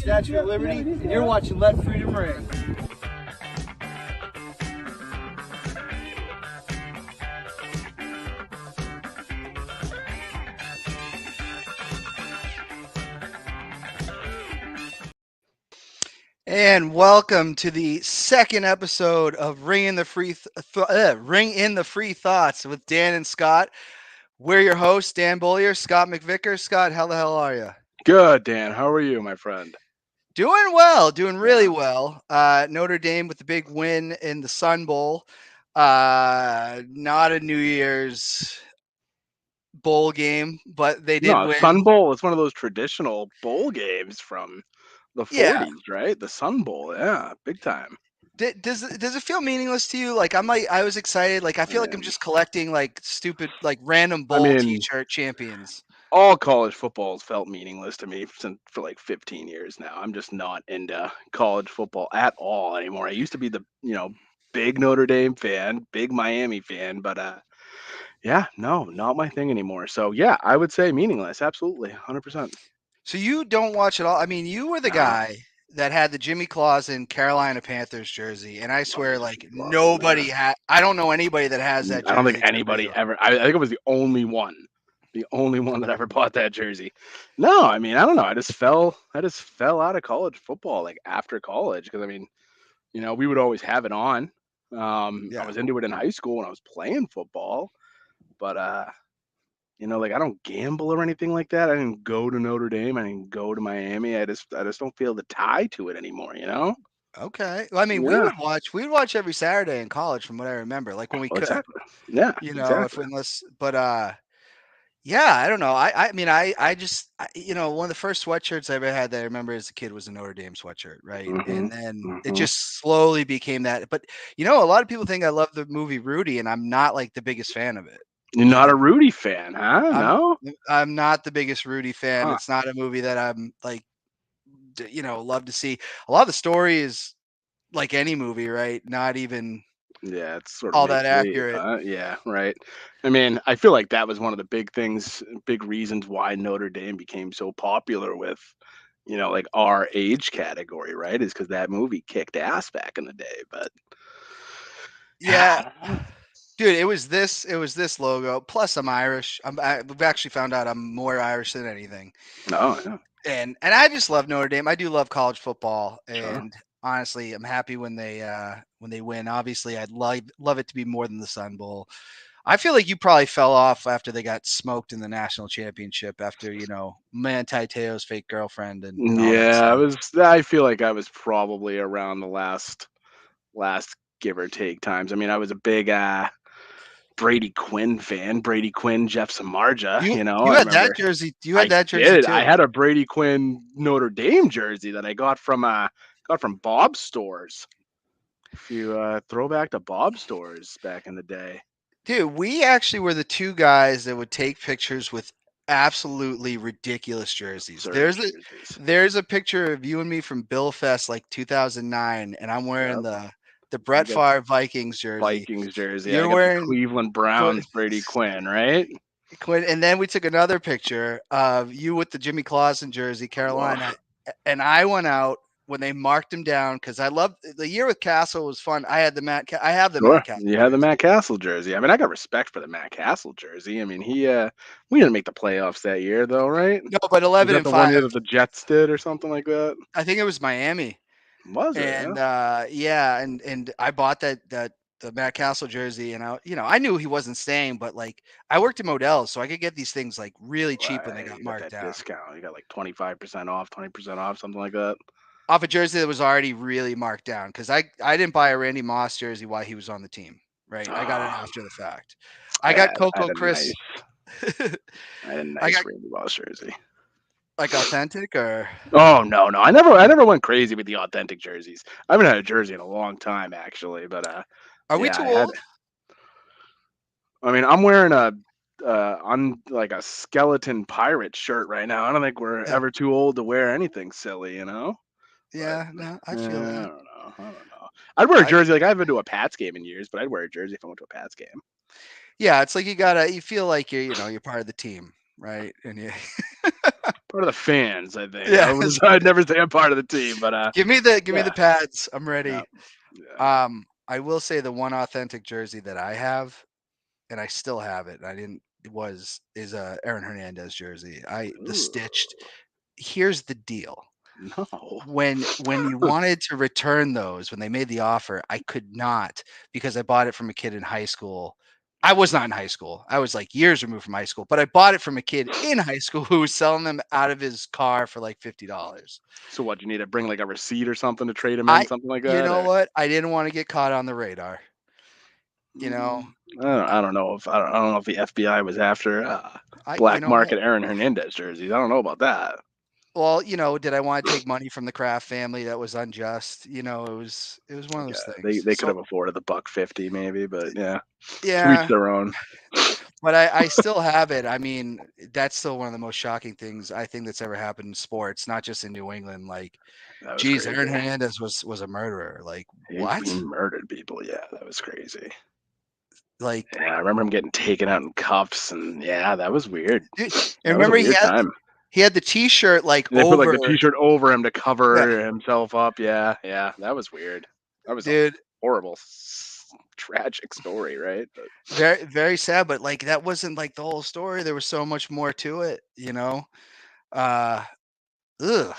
Statue of Liberty, and you're watching Let Freedom Ring. And welcome to the second episode of Ring in the Free Thoughts with Dan and Scott. We're your hosts, Dan Bollier, Scott McVicker. Scott, how the hell are you? Good, Dan. How are you, my friend? Doing well, doing really well. Notre Dame with the big win in the Sun Bowl. Not a New Year's bowl game, but they did No, win. Sun Bowl is one of those traditional bowl games from the Yeah. 40s, right? The Sun Bowl, yeah, big time. Does it feel meaningless to you? Like I was excited. Like I feel like I'm just collecting like stupid like random bowl T-shirt champions. All college football has felt meaningless to me for like 15 years now. I'm just not into college football at all anymore. I used to be the big Notre Dame fan, big Miami fan, but yeah, no, not my thing anymore. So yeah, I would say meaningless. Absolutely, 100%. So you don't watch it all. I mean, you were the guy that had the Jimmy Clausen Carolina Panthers jersey, and I swear, like nobody had. I don't know anybody that has that jersey. I don't think anybody ever. I think it was the only one that ever bought that jersey. No, I mean, I don't know. I just fell out of college football like after college because I mean, we would always have it on. I was into it in high school when I was playing football, but like I don't gamble or anything like that. I didn't go to Notre Dame. I didn't go to Miami. I just don't feel the tie to it anymore. Okay. Well, I mean, we would watch every Saturday in college, from what I remember. Like when we could. Exactly. Yeah. Yeah, I don't know. I mean, I just, one of the first sweatshirts I ever had that I remember as a kid was a Notre Dame sweatshirt, right? And then it just slowly became that. But, a lot of people think I love the movie Rudy, and I'm not like the biggest fan of it. You're not a Rudy fan, huh? No? I'm not the biggest Rudy fan. Huh. It's not a movie that I'm like, love to see. A lot of the story is like any movie, right? Not even... Yeah, it's sort of all that accurate. Yeah, right. I mean, I feel like that was one of the big reasons why Notre Dame became so popular with, like our age category, right? Is because that movie kicked ass back in the day. But yeah, dude, it was this logo. Plus, I'm Irish. We've actually found out I'm more Irish than anything. Oh, yeah. And I just love Notre Dame. I do love college football, and honestly, I'm happy when they win. Obviously, I'd love it to be more than the Sun Bowl. I feel like you probably fell off after they got smoked in the national championship after, Manti Te'o's fake girlfriend and yeah, I feel like I was probably around the last give or take times. I mean, I was a big Brady Quinn fan. Brady Quinn, Jeff Samardzija. You had that jersey. You had that jersey too. I had a Brady Quinn Notre Dame jersey that I got from Bob's Stores. If you throw back to Bob's Stores back in the day. Dude, we actually were the two guys that would take pictures with absolutely ridiculous jerseys. There's a picture of you and me from Bill Fest like 2009, and I'm wearing the Brett Favre Vikings jersey. You're wearing the Cleveland Browns Brady Quinn, right? Quinn, and then we took another picture of you with the Jimmy Clausen jersey, Carolina, and I went out when they marked him down because I loved the year with Castle was fun. I had the Matt. I have the Matt Castle. You had the Matt Castle jersey. I mean, I got respect for the Matt Castle jersey. I mean, we didn't make the playoffs that year though, right? No, but 11 and 5. The one year that the Jets did or something like that. I think it was Miami. Was it? And and I bought the Matt Castle jersey, and I knew he wasn't staying, but like I worked at Modell's, so I could get these things like really cheap when they got marked down. Discount. You got like 25% off, 20% off, something like that. Off a jersey that was already really marked down because I didn't buy a Randy Moss jersey while he was on the team. Right, I got it after the fact. I got Coco Chris. I had a nice Randy Moss jersey. Like authentic or? Oh no, I never went crazy with the authentic jerseys. I haven't had a jersey in a long time actually, but are we too old? I mean, I'm wearing on like a skeleton pirate shirt right now. I don't think we're ever too old to wear anything silly, Yeah, no, I feel that. I don't know. I'd wear a jersey. Like I haven't been to a Pats game in years, but I'd wear a jersey if I went to a Pats game. Yeah, it's like you feel like you're part of the team, right? And part of the fans, I think. Yeah. I'd never say I'm part of the team, but Give me the yeah. pads. I'm ready. Yeah. I will say the one authentic jersey that I have, and I still have it. Is a Aaron Hernandez jersey. The stitched. Here's the deal. No. When you wanted to return those, when they made the offer, I could not, because I bought it from a kid in high school. I was not in high school. I was like years removed from high school, but I bought it from a kid in high school who was selling them out of his car for like $50. So what? You need to bring like a receipt or something to trade him in, I, something like you that? know Or? what? I didn't want to get caught on the radar. You know, I don't know if I don't know if the FBI was after you black know what? market Aaron Hernandez jerseys. I don't know about that. Well, did I want to take money from the Kraft family? That was unjust. It was one of those things. They could So have afforded the $150 maybe, but yeah, to each yeah, their own. but I still have it. I mean, that's still one of the most shocking things I think that's ever happened in sports, not just in New England. Like, That was geez, crazy. Aaron Hernandez was a murderer. Like, what? He murdered people. Yeah, that was crazy. Like, Yeah, I remember him getting taken out in cuffs, and yeah, that was weird. dude, and That was a remember weird time. he had the T-shirt like They put like over. the T-shirt over him to Yeah, cover himself up. Yeah, that was weird. That was a dude. horrible, tragic story, right? But Very, very sad, but like that wasn't like the whole story. There was so much more to it, Uh, ugh.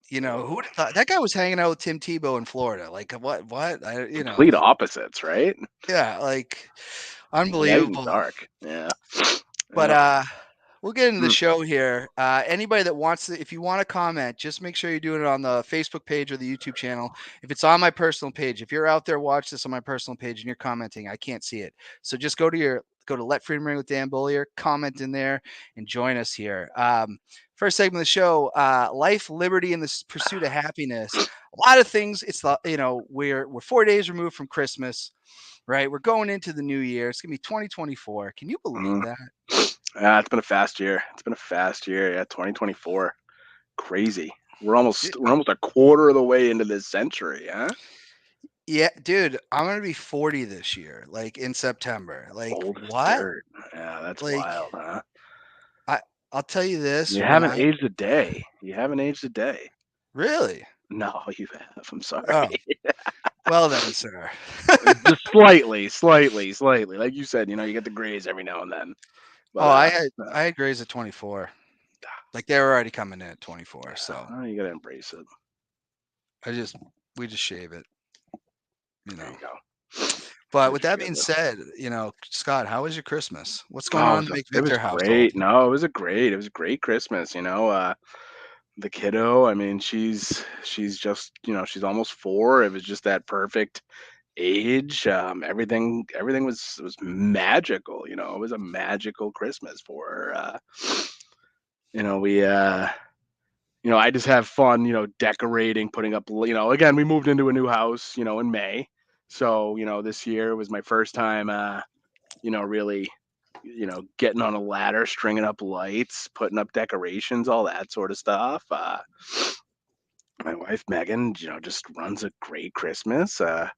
Who would have thought that guy was hanging out with Tim Tebow in Florida? Like, what? complete opposites, right? Yeah, like Light and unbelievable. dark. Yeah. But Yeah. we'll get into the Mm. show here. Anybody that wants to, if you want to comment, just make sure you're doing it on the Facebook page or the YouTube channel. If it's on my personal page, if you're out there, watch this on my personal page and you're commenting, I can't see it. So just go to Let Freedom Ring with Dan Bollier, comment in there, and join us here. First segment of the show, life, liberty, and the pursuit of happiness. A lot of things. It's we're 4 days removed from Christmas, right? We're going into the new year. It's gonna be 2024. Can you believe that? Yeah, it's been a fast year. Yeah, 2024. Crazy. We're almost a quarter of the way into this century, huh? Yeah, dude, I'm gonna be 40 this year, like in September. Like, Old as what? dirt. Yeah, that's Like, wild, huh? I'll tell you this. You haven't aged a day. Really? No, you have. I'm sorry. Oh, well then, sir. Just slightly. Like you said, you get the grays every now and then. But I had grays at 24. Like they were already coming in at 24. So you gotta embrace it. we just shave it. There you go. But with that being said, Scott, how was your Christmas? What's going on in the It was McVictor household? great. No, it was a great Christmas. The kiddo, I mean, she's just, she's almost 4. It was just that perfect age. Everything was magical. It was a magical Christmas for her. We I just have fun, decorating, putting up, again, we moved into a new house, in May. So, this year was my first time, really, getting on a ladder, stringing up lights, putting up decorations, all that sort of stuff. My wife, Megan, just runs a great Christmas. The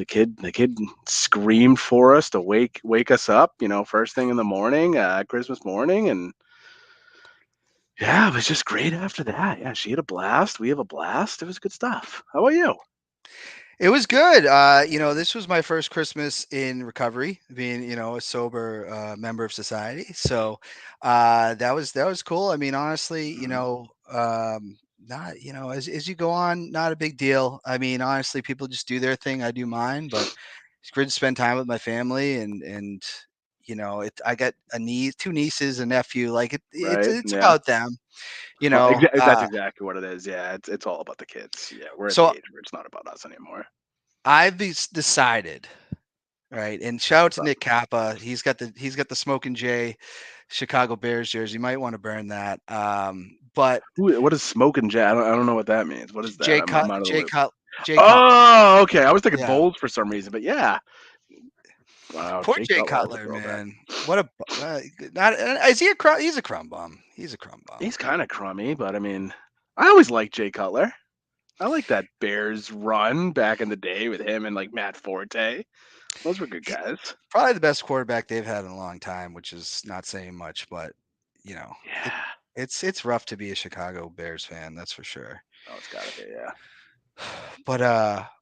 kid screamed for us to wake us up, first thing in the morning, Christmas morning. And yeah, it was just great after that. Yeah, she had a blast. We have a blast. It was good stuff. How about you? It was good. This was my first Christmas in recovery, being, a sober member of society. So that was cool. I mean, honestly, not, as you go on, not a big deal. I mean, honestly, people just do their thing. I do mine, but it's great to spend time with my family and I got two nieces, a nephew. Like Right? it's Yeah. about them. That's exactly what it is. Yeah, it's all about the kids. Yeah, we're at the age where it's not about us anymore. I've decided, right? And shout out to Nick Kappa. He's got the Smokin' Jay Chicago Bears jersey. You might want to burn that. But what is Smokin' Jay? I don't know what that means. What is that? I'm out of the loop. Oh, okay. I was thinking Bulls for some reason, but yeah. Wow, poor Jay Cutler, man. What a not is he a crumb? He's a crumb bum. He's a crumb bum. He's kind of crummy, but I mean, I always liked Jay Cutler. I like that Bears run back in the day with him and like Matt Forte. Those were good guys. Probably the best quarterback they've had in a long time, which is not saying much, but Yeah. It's rough to be a Chicago Bears fan, that's for sure. Oh, it's gotta be, yeah. But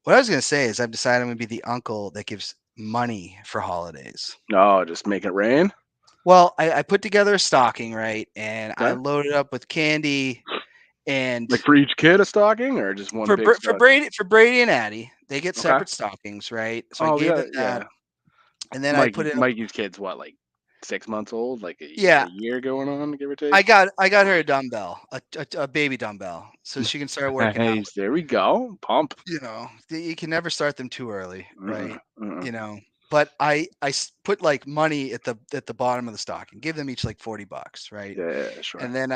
what I was gonna say is I've decided I'm gonna be the uncle that gives money for holidays. No, just make it rain. Well, I put together a stocking, right? And I Okay. loaded up with candy and Like for each kid a stocking or just one big for stocking? Brady and Addie, they get Okay. separate stockings, right? So I Oh, gave them that, yeah. and then I put in Mikey's kid's what, like 6 months old, like a yeah, year going on, give or take. I got her a dumbbell, a baby dumbbell, so she can start working out. Nice. There we go. Pump. You know, you can never start them too early, Mm-mm, right? mm-mm. You know, but put like money at the bottom of the stocking, give them each like $40, right? Yeah, sure. And then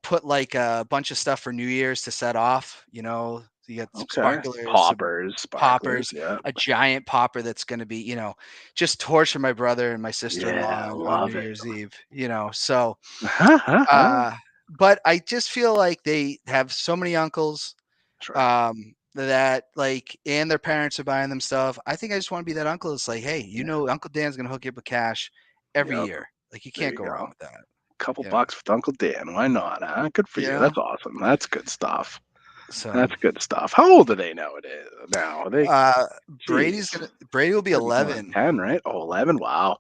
put like a bunch of stuff for New Year's to set off. You know, you got some Okay. sparklers, some Sparklers, poppers, yeah. a giant popper that's going to be, you know, just torture my brother and my sister-in-law Yeah, on love New it. Year's Eve. You know, so Sure. but I just feel like they have so many uncles that like and their parents are buying them stuff. I think I just want to be that uncle that's like, hey, you Yeah. know, Uncle Dan's gonna hook you up with cash every Yep. year. Like you There can't you go go. wrong with that. Couple You know. bucks with Uncle Dan. Why not? Huh? Good for You you. know. That's awesome. That's good stuff. So That's good stuff. How old are they nowadays? Now are they? Jeez. Brady will be Gotta be going on 11. 10, right? Oh, 11. Wow.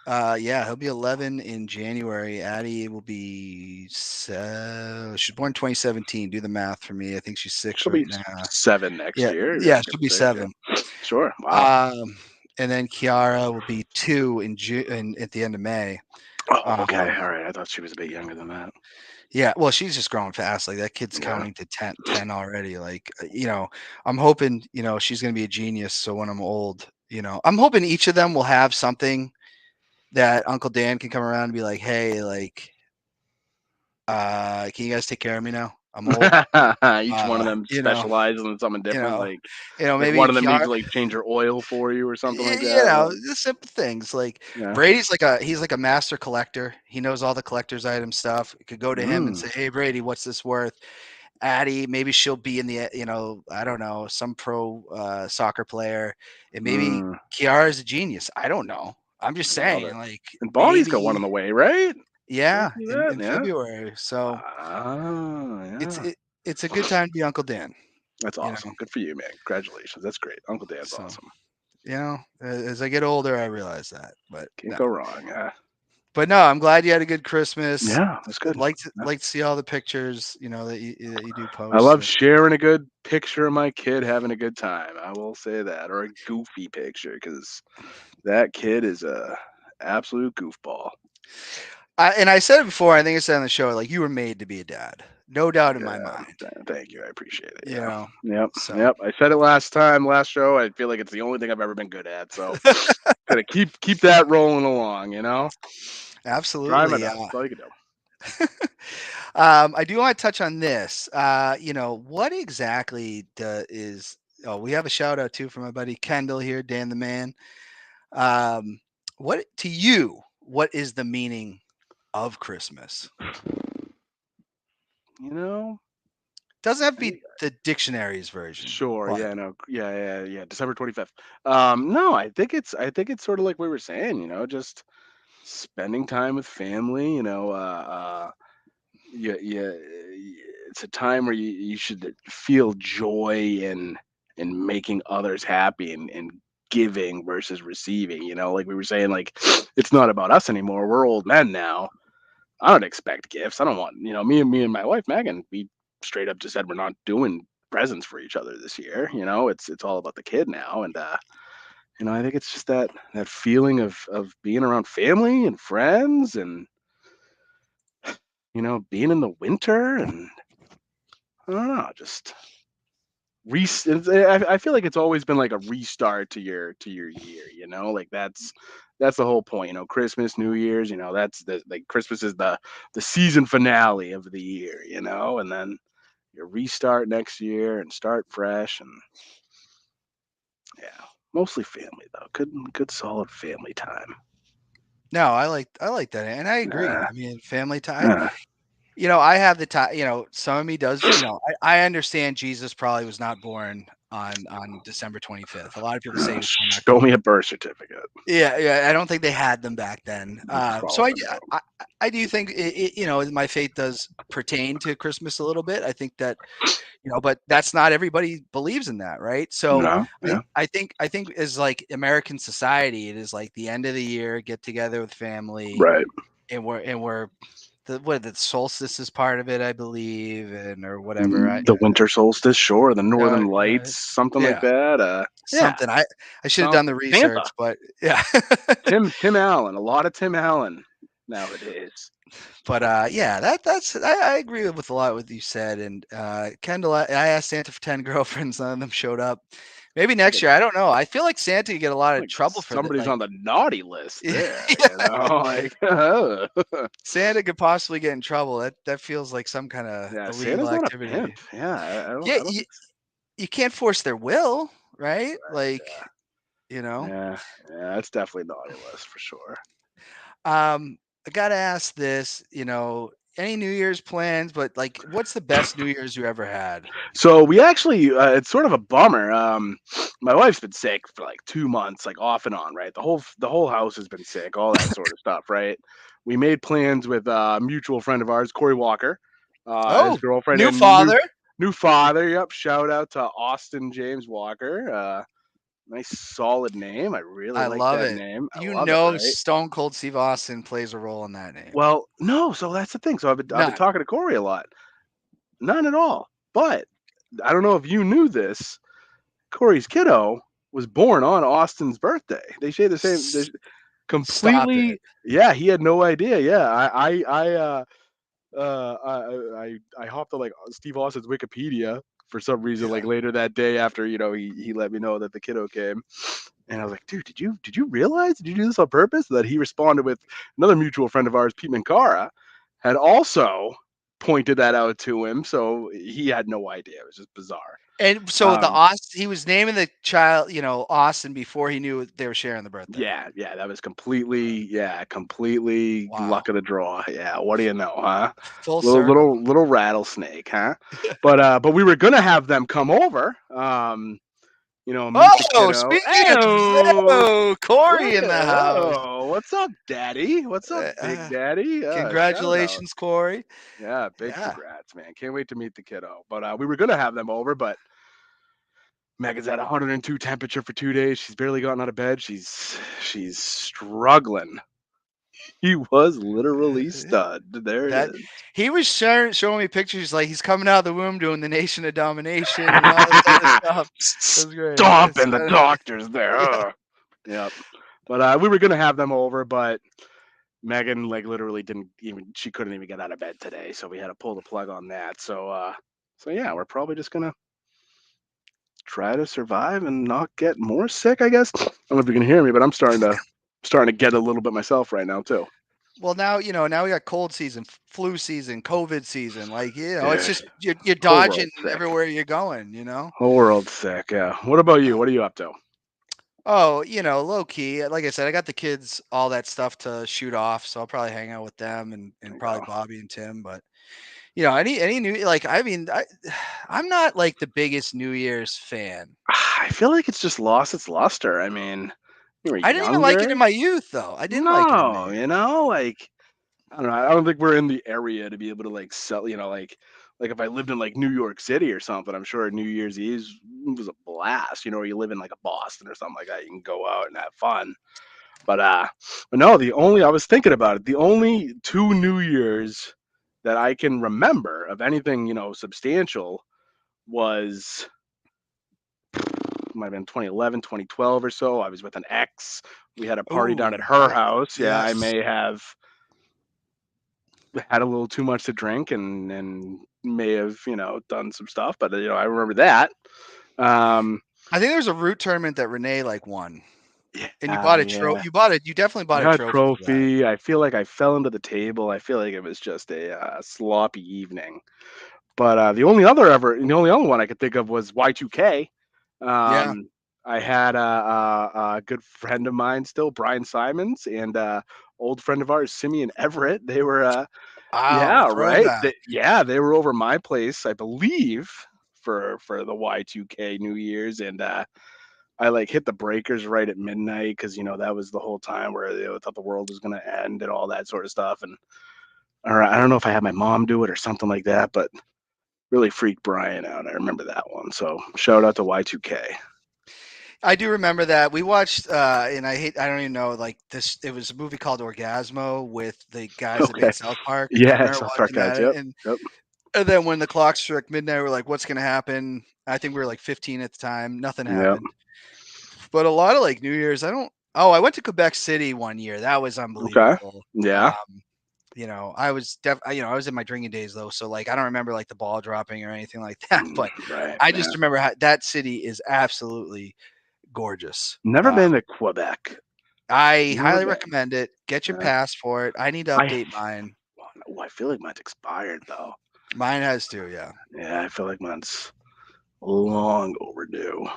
Yeah, he'll be 11 in January. Addie will be she's born 2017. Do the math for me. I think she's 6 She'll right be now. 7 next Yeah, year. yeah, Give she'll or be take. 7. Yeah. Sure. Wow. And then Kiara will be 2 in June at the end of May. Oh, okay. All right. I thought she was a bit younger than that. Yeah, well, she's just growing fast. Like that kid's Yeah. counting to 10 already. Like, you know, I'm hoping, you know, she's going to be a genius. So when I'm old, you know, I'm hoping each of them will have something that Uncle Dan can come around and be like, hey, like, can you guys take care of me now? I'm old. Each one of them You know, specializes in something you different. know, you know, Like maybe one of them needs Kiara, to like change your oil for you or something like you that. know, Like, the simple things. Like yeah. Brady's he's like a master collector. He knows all the collector's item stuff. You could go to him and say, hey, Brady, what's this worth? Addie, maybe she'll be in the, you know, I don't know, some pro soccer player, and maybe Kiara's a genius. I don't know. I'm just I love saying, it. like And Bonnie's got one on maybe, the way, right? Did I yeah, see that? in Yeah. February. So Yeah. it's a good time to be Uncle Dan. That's You know, awesome. Good for you, man. Congratulations. That's great. Uncle Dan's so awesome. you know, as I get older, I realize that. But Can't no, go wrong. Yeah. but no, I'm glad you had a good Christmas. Yeah, that's good. Like Yeah. to see all the pictures, you know, that you do I post. love sharing a good picture of my kid having a good time. I will say that, or a goofy picture, because that kid is a absolute goofball. And I said it before, I think I said on the show, like you were made to be a dad. No doubt in my Yeah, mind. thank you. I appreciate it. You Yeah. know. Yep. So Yep. I said it last show. I feel like it's the only thing I've ever been good at. So gotta keep that rolling along, you know? Drive absolutely. it up. That's all you can do. I do want to touch on this. You know, what exactly is oh, we have a shout out too from my buddy Kendall here, Dan the Man. What to you, what is the meaning of Christmas? You know? Doesn't have to be the dictionary's version. Sure. But Yeah. No. Yeah. December 25th. No, I think it's sort of like we were saying. You know, just spending time with family. You know. Yeah. It's a time where you should feel joy in making others happy and giving versus receiving. You know, like we were saying, like it's not about us anymore. We're old men now. I don't expect gifts. I don't want, me and my wife Megan, we straight up just said we're not doing presents for each other this year. You know, it's all about the kid now, and I think it's just that feeling of being around family and friends, and being in the winter, and I don't know, just I feel like it's always been like a restart to your year. Like that's the whole point. Christmas, New Year's. That's like Christmas is the season finale of the year. And then you restart next year and start fresh. And yeah, mostly family though. Good solid family time. no, I like that, and I agree. Uh, I mean, family time. uh, I have the time. Some of me does. I understand Jesus probably was not born on December 25th. A lot of people say he was coming back. Show me a birth certificate. Yeah, I don't think they had them back then. So Probably not. I do think my faith does pertain to Christmas a little bit. I think that but that's not everybody believes in that, right? So No, yeah. I think as like American society, it is like the end of the year, get together with family, Right. and we're the solstice is part of it, I believe, or whatever. The winter solstice, sure. The northern yeah, lights, something like yeah. that. Yeah. Something I should have done the research, Santa. but yeah. Tim Allen, a lot of Tim Allen nowadays. But yeah, that's I agree with a lot what you said. And Kendall, I asked Santa for 10 girlfriends, none of them showed up. Maybe next year, I don't know. I feel like Santa could get a lot of trouble for somebody's that. on the naughty list there. Santa could possibly get in trouble. That feels like some kind of illegal Santa's activity. Not a pimp. Yeah, I don't, yeah, you can't force their will, right? Like, Yeah, it's definitely naughty list for sure. I gotta ask this, any New Year's plans, but like, what's the best New Year's you ever had? So we actually, it's sort of a bummer. My wife's been sick for like 2 months, like off and on, right? The whole house has been sick, all that sort of stuff, right? We made plans with a mutual friend of ours, Corey Walker, his girlfriend, new and father. New father. Yep. Shout out to Austin James Walker. Nice solid name. I really like love that it. name. Right? Stone Cold Steve Austin plays a role in that name. Well, no, so that's the thing. So I've been talking to Corey a lot. None at all. But I don't know if you knew this. Corey's kiddo was born on Austin's birthday. They share the same completely. Yeah, he had no idea. Yeah. I hopped on like Steve Austin's Wikipedia for some reason, like later that day after, he let me know that the kiddo came. And I was like, dude, did you realize? Did you do this on purpose? That he responded with another mutual friend of ours, Pete Mankara, had also pointed that out to him. So he had no idea. It was just bizarre. And so he was naming the child, Austin before he knew they were sharing the birthday. Yeah, that was completely luck of the draw. Yeah, what do you know, huh? Full circle. Little rattlesnake, huh? But we were gonna have them come over. Speaking of Corey in the house. Oh, what's up, Daddy? What's up, Big Daddy? Congratulations, Corey. Yeah, big congrats, man. Can't wait to meet the kiddo. But we were gonna have them over, but Megan's at 102 temperature for 2 days. She's barely gotten out of bed. She's struggling. He was literally stunned. There it is. He was showing me pictures like he's coming out of the womb doing the Nation of Domination and all this kind of stuff. That was great. Stomping the doctors there. Yep. But we were gonna have them over, but Megan literally she couldn't even get out of bed today, so we had to pull the plug on that. So yeah, we're probably just gonna try to survive and not get more sick, I guess. I don't know if you can hear me, but I'm starting to get a little bit myself right now too. Well, now we got cold season, flu season, COVID season. It's just you're dodging everywhere you're going. Whole world's sick. Yeah. What about you? What are you up to? Oh, low key. Like I said, I got the kids, all that stuff to shoot off, so I'll probably hang out with them and probably Bobby and Tim. But any new I'm not like the biggest New Year's fan. I feel like it's just lost its luster. I mean, I didn't even like it in my youth, though. I didn't like it. I don't know. I don't think we're in the area to be able to sell. Like if I lived in New York City or something, I'm sure New Year's Eve was a blast. Or you live in a Boston or something like that, you can go out and have fun. But no, I was thinking about it. The only 2 New Years that I can remember of anything substantial was might have been 2011, 2012 or so. I was with an ex. We had a party down at her house. Yeah, yes. I may have had a little too much to drink and may have done some stuff, but I remember that. I think there was a root tournament that Renee won. Yeah, and you bought a trophy. You definitely bought a trophy. I feel like I fell into the table. I feel like it was just a sloppy evening. But the only other one I could think of was Y2K. I had a good friend of mine still, Brian Simons, and old friend of ours, Simeon Everett. They were, right? They were over my place, I believe, for the Y2K New Year's, and I like hit the breakers right at midnight because that was the whole time where they thought the world was gonna end and all that sort of stuff. And or I don't know if I had my mom do it or something like that, but really freaked Brian out. I remember that one. So shout out to Y2K. I do remember that. We watched, and I don't even know, like this, it was a movie called Orgasmo with the guys that Okay. made South Park. I Yeah, remember South Park watching guys. that. Yep. And, Yep. and then when the clock struck midnight, we're like, what's going to happen? I think we were like 15 at the time. Nothing Yep. happened. But a lot of like New Year's, I went to Quebec City one year. That was Okay. unbelievable. Yeah. I was I was in my drinking days though, so like I don't remember like the ball dropping or anything like that. But Right. I just remember how that city is absolutely gorgeous. Never been to Quebec. I Never highly been. recommend it. Get your Yeah. passport. I need to I update mine. I feel like mine's expired though. Mine has to, yeah. Yeah, I feel like mine's long overdue.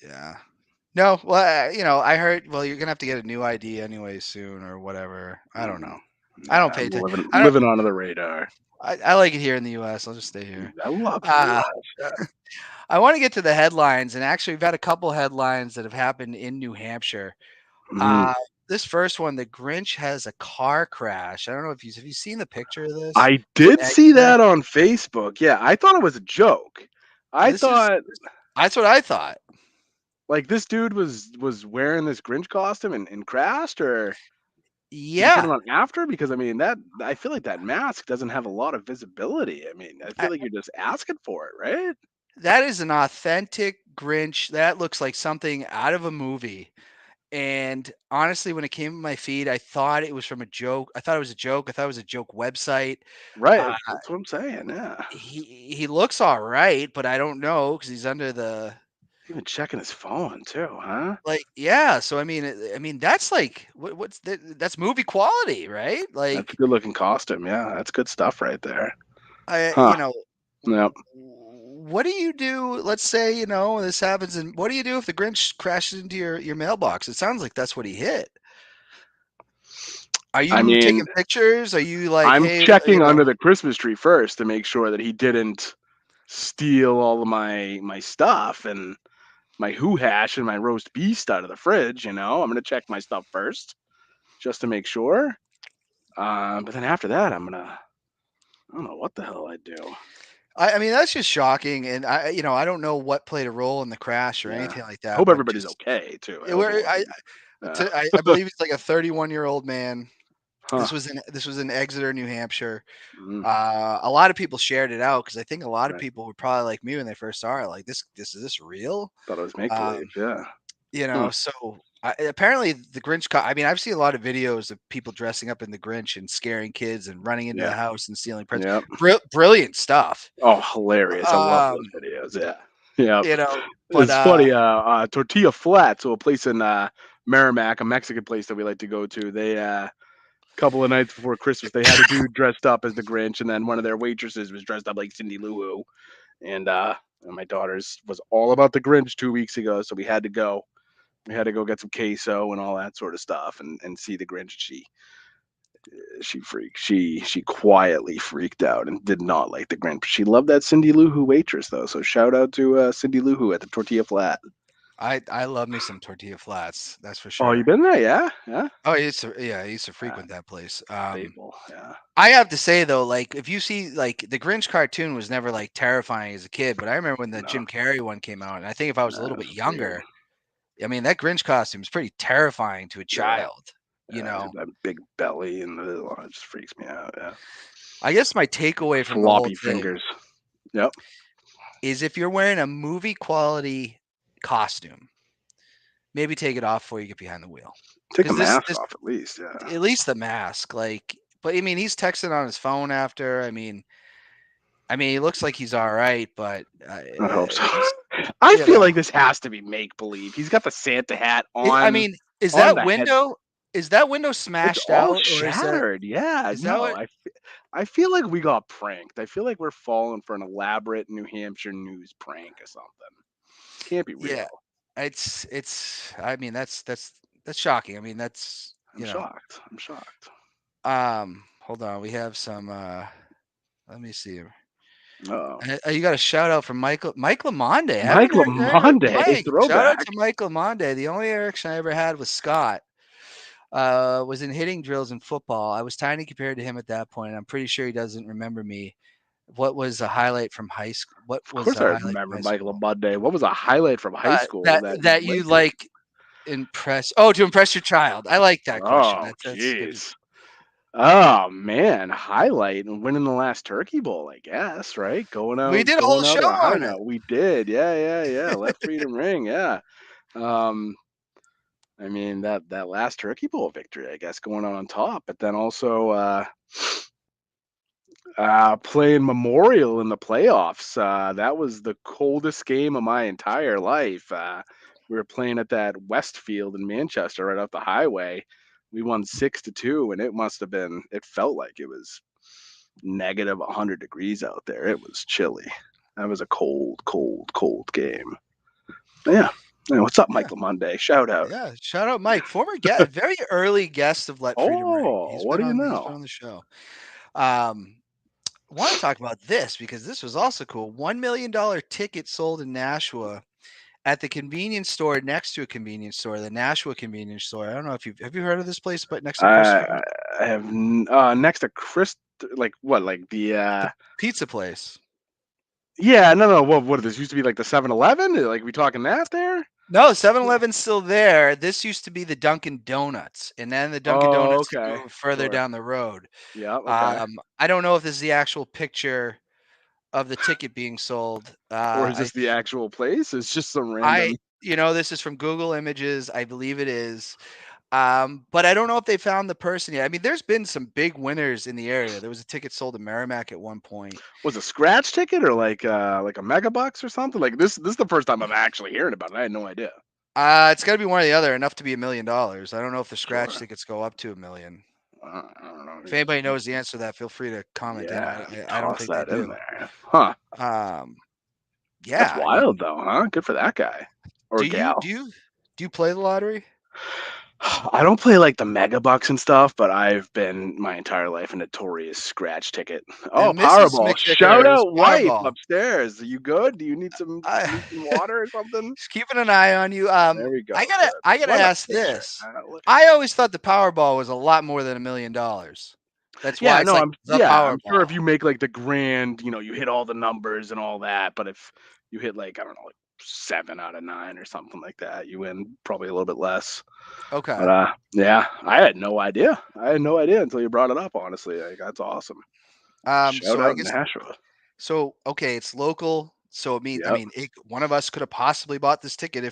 Yeah. No, well, I heard. Well, you're gonna have to get a new ID anyway soon, or whatever. I don't know. I don't pay I'm attention. living under the radar. I like it here in the U.S. I'll just stay here. I love the Uh, US. Yeah. I want to get to the headlines, and actually, we've had a couple headlines that have happened in New Hampshire. Mm. This first one, the Grinch has a car crash. I don't know if have you seen the picture of this? I did see that on Facebook. Yeah, I thought it was a joke. That's what I thought. Like this dude was wearing this Grinch costume and crashed, or did he put it Yeah, on after? Because I mean that I feel like that mask doesn't have a lot of visibility. I mean, I feel like you're just asking for it, right? that is an authentic Grinch. That looks like something out of a movie. And honestly, when it came to my feed, I thought it was from a joke. I thought it was a joke. I thought it was a joke website. Right. Uh, That's what I'm saying. Yeah. he looks all right, but I don't know because he's under the Even checking his phone too, huh? yeah. So I mean that's like that's movie quality, right? That's a Like good looking costume. Yeah, that's good stuff right there. I Huh. Yep. what do you do? Let's say this happens, and what do you do if the Grinch crashes into your mailbox? It sounds like that's what he hit. Are I you mean, taking pictures? Are you like, I'm hey, checking under the Christmas tree first to make sure that he didn't steal all of my stuff and my hoo hash and my roast beast out of the fridge. I'm gonna check my stuff first just to make sure. But then after that, I don't know what the hell I'd do. I mean, that's just shocking, and I don't know what played a role in the crash or Yeah. anything like I that. hope But everybody's just okay too. I it, hope where I believe it's like a 31-year-old man. huh. This was in Exeter, New Hampshire. Mm, A lot of people shared it out because I think a lot of right. people were probably like me when they first saw it, like is this real? Thought it was make Um, believe. Yeah. Huh. so apparently the Grinch. I mean, I've seen a lot of videos of people dressing up in the Grinch and scaring kids and running into the Yeah. house and stealing presents. Yep. Brilliant stuff. Oh, hilarious. I love Um, those videos. Yeah. Yeah. but It's funny. Tortilla Flats, so a place in Merrimack, a Mexican place that we like to go to. They couple of nights before Christmas, they had a dude dressed up as the Grinch, and then one of their waitresses was dressed up like Cindy Lou Who. And my daughter's was all about the Grinch 2 weeks ago, so we had to go. We had to go get some queso and all that sort of stuff, and see the Grinch. She freaked. She quietly freaked out and did not like the Grinch. She loved that Cindy Lou Who waitress though. So shout out to Cindy Lou Who at the Tortilla Flat. I love me some tortilla flats. That's for Oh, sure. you been there? Yeah, yeah. Oh, I used to frequent that place. Staple. Yeah. I have to say though, like if you see like the Grinch cartoon was never like terrifying as a kid, but I remember when the No, Jim Carrey one came out, and I think if I was a no, little bit it's weird. younger, I mean that Grinch costume is pretty terrifying to a child. Yeah, that big belly and it just freaks me out. Yeah. I guess my takeaway from the whole Floppy thing fingers. Yep. is if you're wearing a movie quality costume, maybe take it off before you get behind the wheel. Take the 'Cause this mask this off at least. Yeah. at least the mask, like, but I mean, he's texting on his phone after. He looks like he's all right, but I hope so. he's, I you feel know, like this has to be make believe. He's got the Santa hat I on. mean, on the head. is that window It's smashed all out, or shattered. Yeah. is that No, what? I feel like we got pranked. I feel like we're falling for an elaborate New Hampshire news prank or something. Can't be Yeah, real. it's. I mean, that's shocking. I mean, that's I'm shocked. I'm shocked. Hold on, we have some. Let me see. Oh, You got a shout out from Mike Lamonde. Mike Lamonde, Mike, shout out throwback. to Mike Lamonde. The only erection I ever had with Scott was in hitting drills in football. I was tiny compared to him at that point. I'm pretty sure he doesn't remember me. What was a highlight from high school? What Of was course, a I highlight remember from high Michael school? Lamonde. What was a highlight from high school That you you liked it? like impress? Oh, to impress your child. I like that question. Oh, That's good. jeez. Oh man, highlight and winning the last Turkey Bowl, I guess, right? We did a whole Going out show on a high on it. note. We did, yeah. Let freedom ring, yeah. Um, I mean that last Turkey Bowl victory, I guess, going on top, but then also playing Memorial in the playoffs. That was the coldest game of my entire life. We were playing at that Westfield in Manchester, right off the highway. We won 6-2, and it felt like it was negative 100 degrees out there. It was chilly. That was a cold, cold, cold game. Yeah. Hey, what's up, Yeah. Michael Monday? Shout out. Yeah, shout out Mike, former guest, very early guest of Let Freedom Ring. Oh, what do you He's know? been on the show. I want to talk about this because this was also cool. $1 million ticket sold in Nashua at the convenience store next to a convenience store, the Nashua convenience store. I don't know if have you heard of this place, but next to Christopher I have next to Chris, like what, like the pizza place. yeah, no, what this used to be like the 7-Eleven? Like we talking that there? No, 7-Eleven's still there. This used to be the Dunkin' Donuts, and then the Dunkin' Oh, Donuts okay. moved further Sure. down the road. Yeah, okay. I don't know if this is the actual picture of the ticket being sold. Or is this the actual place? It's just some I random. this is from Google Images. I believe it is. But I don't know if they found the person yet. I mean, there's been some big winners in the area. There was a ticket sold in Merrimack at one point. Was a scratch ticket or like a mega bucks or something? Like this is the first time I'm actually hearing about it. I had no idea. It's got to be one or the other, enough to be $1 million. I don't know if the scratch Sure. tickets go up to $1 million. I don't know. If anybody knows the answer to that, feel free to comment in. Yeah, I don't toss think they that in do. there. Huh. Yeah, That's I mean, wild though, huh? Good for that guy or do gal. you play the lottery? I don't play like the mega bucks and stuff, but I've been my entire life a notorious scratch ticket. Oh, And Mrs. Powerball! Shout McVicker's out, wife Powerball. upstairs. Are you good? Do you need some I, water or something? just keeping an eye on you. There we go. I Good. gotta What a ask picture. this. Look. I always thought the Powerball was a lot more than $1 million. That's why Yeah, it's no, like the I'm sure if Powerball. you make like the grand, you hit all the numbers and all that, but if you hit like, I don't know, like 7 out of 9 or something like that, you win probably a little bit less. Okay. But yeah, I had no idea. I had no idea until you brought it up, honestly. Like, that's awesome. Shout So out I guess Nashua. so. Okay, it's local. So it means Yep. one of us could have possibly bought this ticket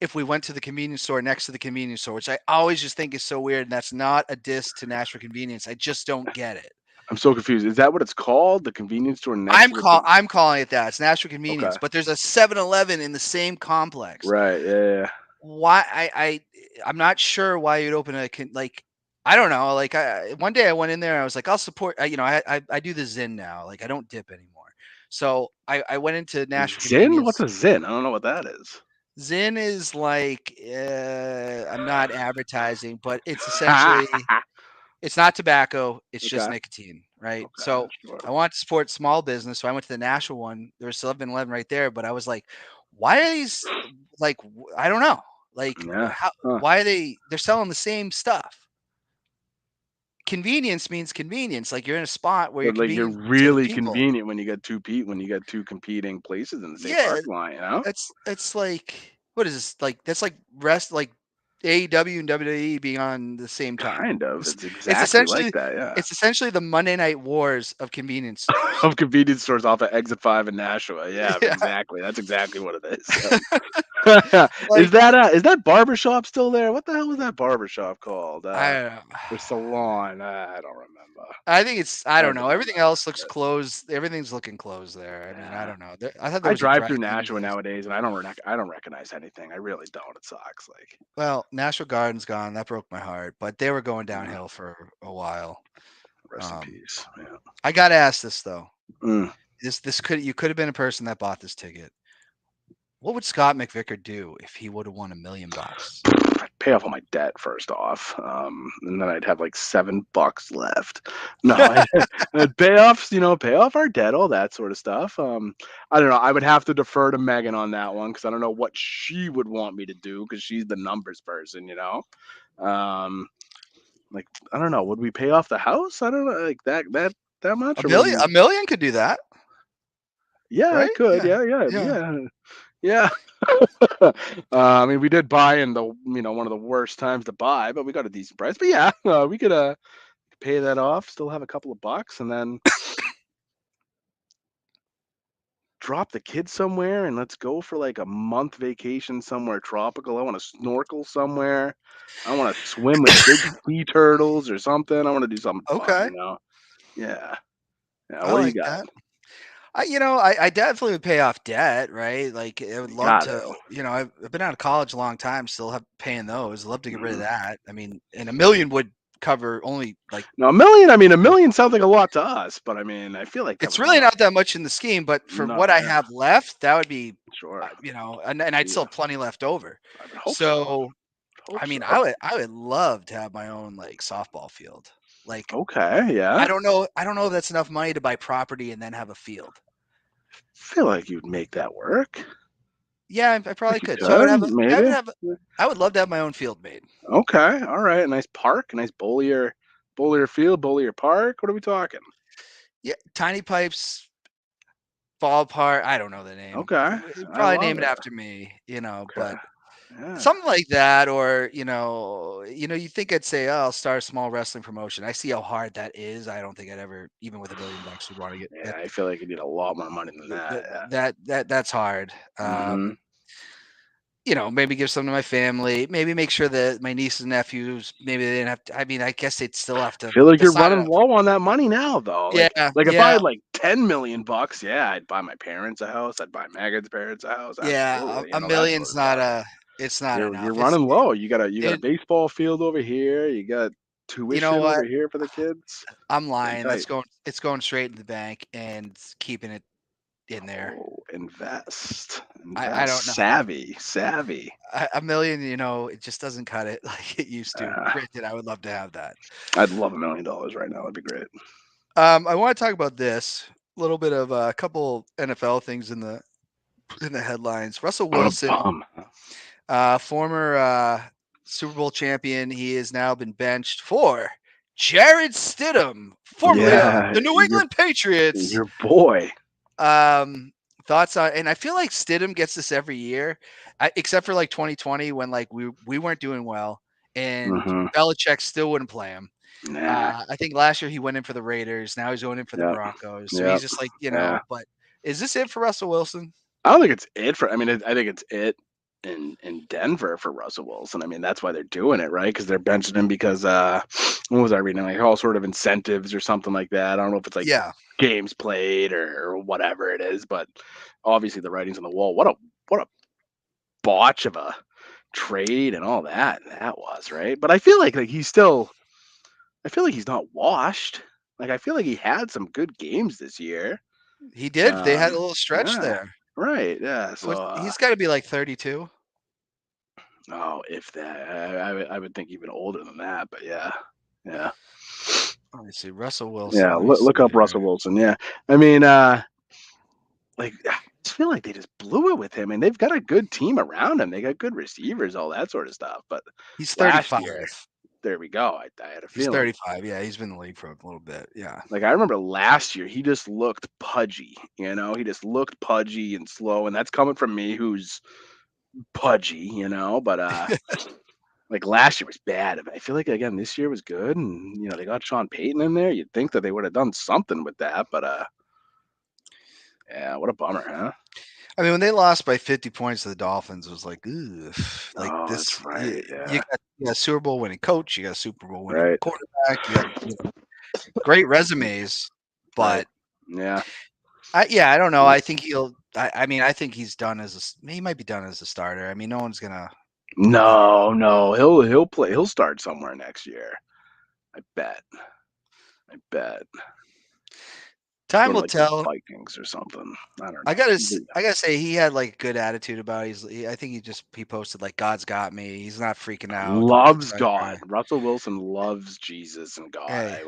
if we went to the convenience store next to the convenience store, which I always just think is so weird. And that's not a diss to Nashua Convenience. I just don't get it. I'm so confused. Is that what it's called? The convenience store next I'm to the I'm calling it that. It's Nashua Convenience, Okay. but there's a 7-Eleven in the same complex. Right. Yeah. Why I'm not sure why you'd open I don't know. Like one day I went in there and I was like, I'll support. I do the Zyn now. Like I don't dip anymore. So I went into Nashua Zyn? Convenience. What's a Zyn? I don't know what that is. Zyn is like I'm not advertising, but it's essentially it's not tobacco. It's just Okay. nicotine, right? Okay, So sure. I want to support small business, so I went to the Nashua one. There was 7-Eleven right there, but I was like, why are these like I don't know, like Yeah. how Huh. why are they're selling the same stuff? Convenience means convenience. Like you're in a spot where But you're like convenient you're to the really people. convenient when you get two competing places in the same Yeah, parking lot, you know? it's like what is this? Like that's like AEW and WWE being on the same time. Kind of. It's, It's it's exactly essentially like that, yeah. it's essentially the Monday Night Wars of convenience stores. Of convenience stores off of Exit 5 in Nashua. Yeah, Yeah. exactly. That's exactly what it is. Yeah. Like- is that barbershop still there? What the hell was that barbershop called? I don't know. Or salon? I don't remember. I think I don't know. Everything Everything else looks closed. Everything's looking closed there. I mean, I Yeah. don't know. I thought there I was a drive dry through cleaner Nashua there. nowadays, and I don't recognize anything. I really don't. It sucks. Like, Well, Nashua Gardens gone. That broke my heart. But they were going downhill for a while. rest in peace. Yeah. I got to ask this though. Mm. You could have been a person that bought this ticket. What would Scott McVicker do if he would have won $1 million? I'd pay off all my debt first off, and then I'd have like $7 left. No, I'd pay off, pay off our debt, all that sort of stuff. I don't know. I would have to defer to Megan on that one because I don't know what she would want me to do because she's the numbers person, Like I don't know. Would we pay off the house? I don't know, like that much. A million could do that, Yeah, I right? could. Yeah. Yeah. I mean, we did buy in the one of the worst times to buy, but we got a decent price. But yeah, we could pay that off, still have a couple of bucks, and then drop the kids somewhere and let's go for like a month vacation somewhere tropical. I want to snorkel somewhere. I want to swim with big sea turtles or something. I want to do something Okay. fun. Yeah. Yeah. I What do you like got? that. I definitely would pay off debt, right? Like I would love to, I've been out of college a long time, still have paying those. I'd love to get rid of that. I mean, and $1 million would cover only like No, $1 million. I mean, $1 million sounds like a lot to us, but I mean, I feel like that it's would really help. not that much in the scheme, but for No, what I yeah. have left, that would be, Sure. and I'd still have plenty left over. I would hope So, Hope I mean, so. I would love to have my own like softball field. Like, Okay, yeah. I don't know if that's enough money to buy property and then have a field. Feel like you'd make that work. Yeah, I probably You could. So I would have, maybe. I would love to have my own field made. Okay, all right. A nice park, a nice Beaulieu field, Beaulieu Park. What are we talking? Yeah, Tiny Pipes ballpark. I don't know the name. Okay, Probably name it after me, but yeah. something like that, or you think I'd say, oh, I'll start a small wrestling promotion. I see how hard that is. I don't think I'd ever, even with $1 million, would want to get. Yeah, I feel like you need a lot more money than that. That's hard. Mhm. Maybe give some to my family. Maybe make sure that my nieces and nephews, maybe they didn't have to. I mean, I guess they'd still have to. I feel like you're running low on that money now, though. Like if I had like $10 million, yeah, I'd buy my parents a house. I'd buy Megan's parents a house. Yeah, $1 million's not it's not enough. You're running low. You got a baseball field over here. You got tuition over here for the kids. I'm lying. It's going straight in the bank and keeping it in there. Oh, invest. I don't know. Savvy. $1 million, it just doesn't cut it like it used to. Granted, I would love to have that. I'd love $1 million right now. That'd be great. I want to talk about this a little bit of a couple NFL things in the headlines. Russell Wilson, former Super Bowl champion, he has now been benched for Jarrett Stidham, formerly of the New England Patriots. Your boy. Thoughts on, and I feel like Stidham gets this every year, except for like 2020 when like we weren't doing well and Belichick still wouldn't play him. Nah. I think last year he went in for the Raiders. Now he's going in for the Broncos. So he's just like, but is this it for Russell Wilson? I don't think it's it for, I think it's it in Denver for Russell Wilson. I mean, that's why they're doing it, right? Because they're benching him because what was I reading? Like all sort of incentives or something like that. I don't know if it's like games played or whatever it is, but obviously the writing's on the wall. What a botch of a trade and all that was, right? But I feel like he's not washed. Like I feel like he had some good games this year. He did. They had a little stretch there. Right. Yeah. So he's got to be like 32. Oh, if that, I would think even older than that. But yeah. Let me see, Russell Wilson. Yeah, look up Russell Wilson. Yeah, I mean, I just feel like they just blew it with him, and they've got a good team around him. They got good receivers, all that sort of stuff. But he's 35. There we go. I had a feeling. He's 35. Yeah, he's been in the league for a little bit. Yeah. Like I remember last year, he just looked pudgy. He just looked pudgy and slow, and that's coming from me, who's pudgy. But like last year was bad. I feel like again this year was good, and they got Sean Payton in there. You'd think that they would have done something with that, but yeah, what a bummer, huh? I mean, when they lost by 50 points to the Dolphins, it was like, ooh, like this. That's right. You got a Super Bowl winning coach, you got a Super Bowl winning quarterback, you got great resumes, but I don't know. I think I think he's done he might be done as a starter. I mean, no one's gonna. No, he'll play. He'll start somewhere next year. I bet. Time Go to, will like, the tell. Vikings or something. I don't know. I gotta say he had like a good attitude about it. I think he posted like God's got me. He's not freaking out. Loves Like, God. Russell Wilson loves Jesus and God. hey,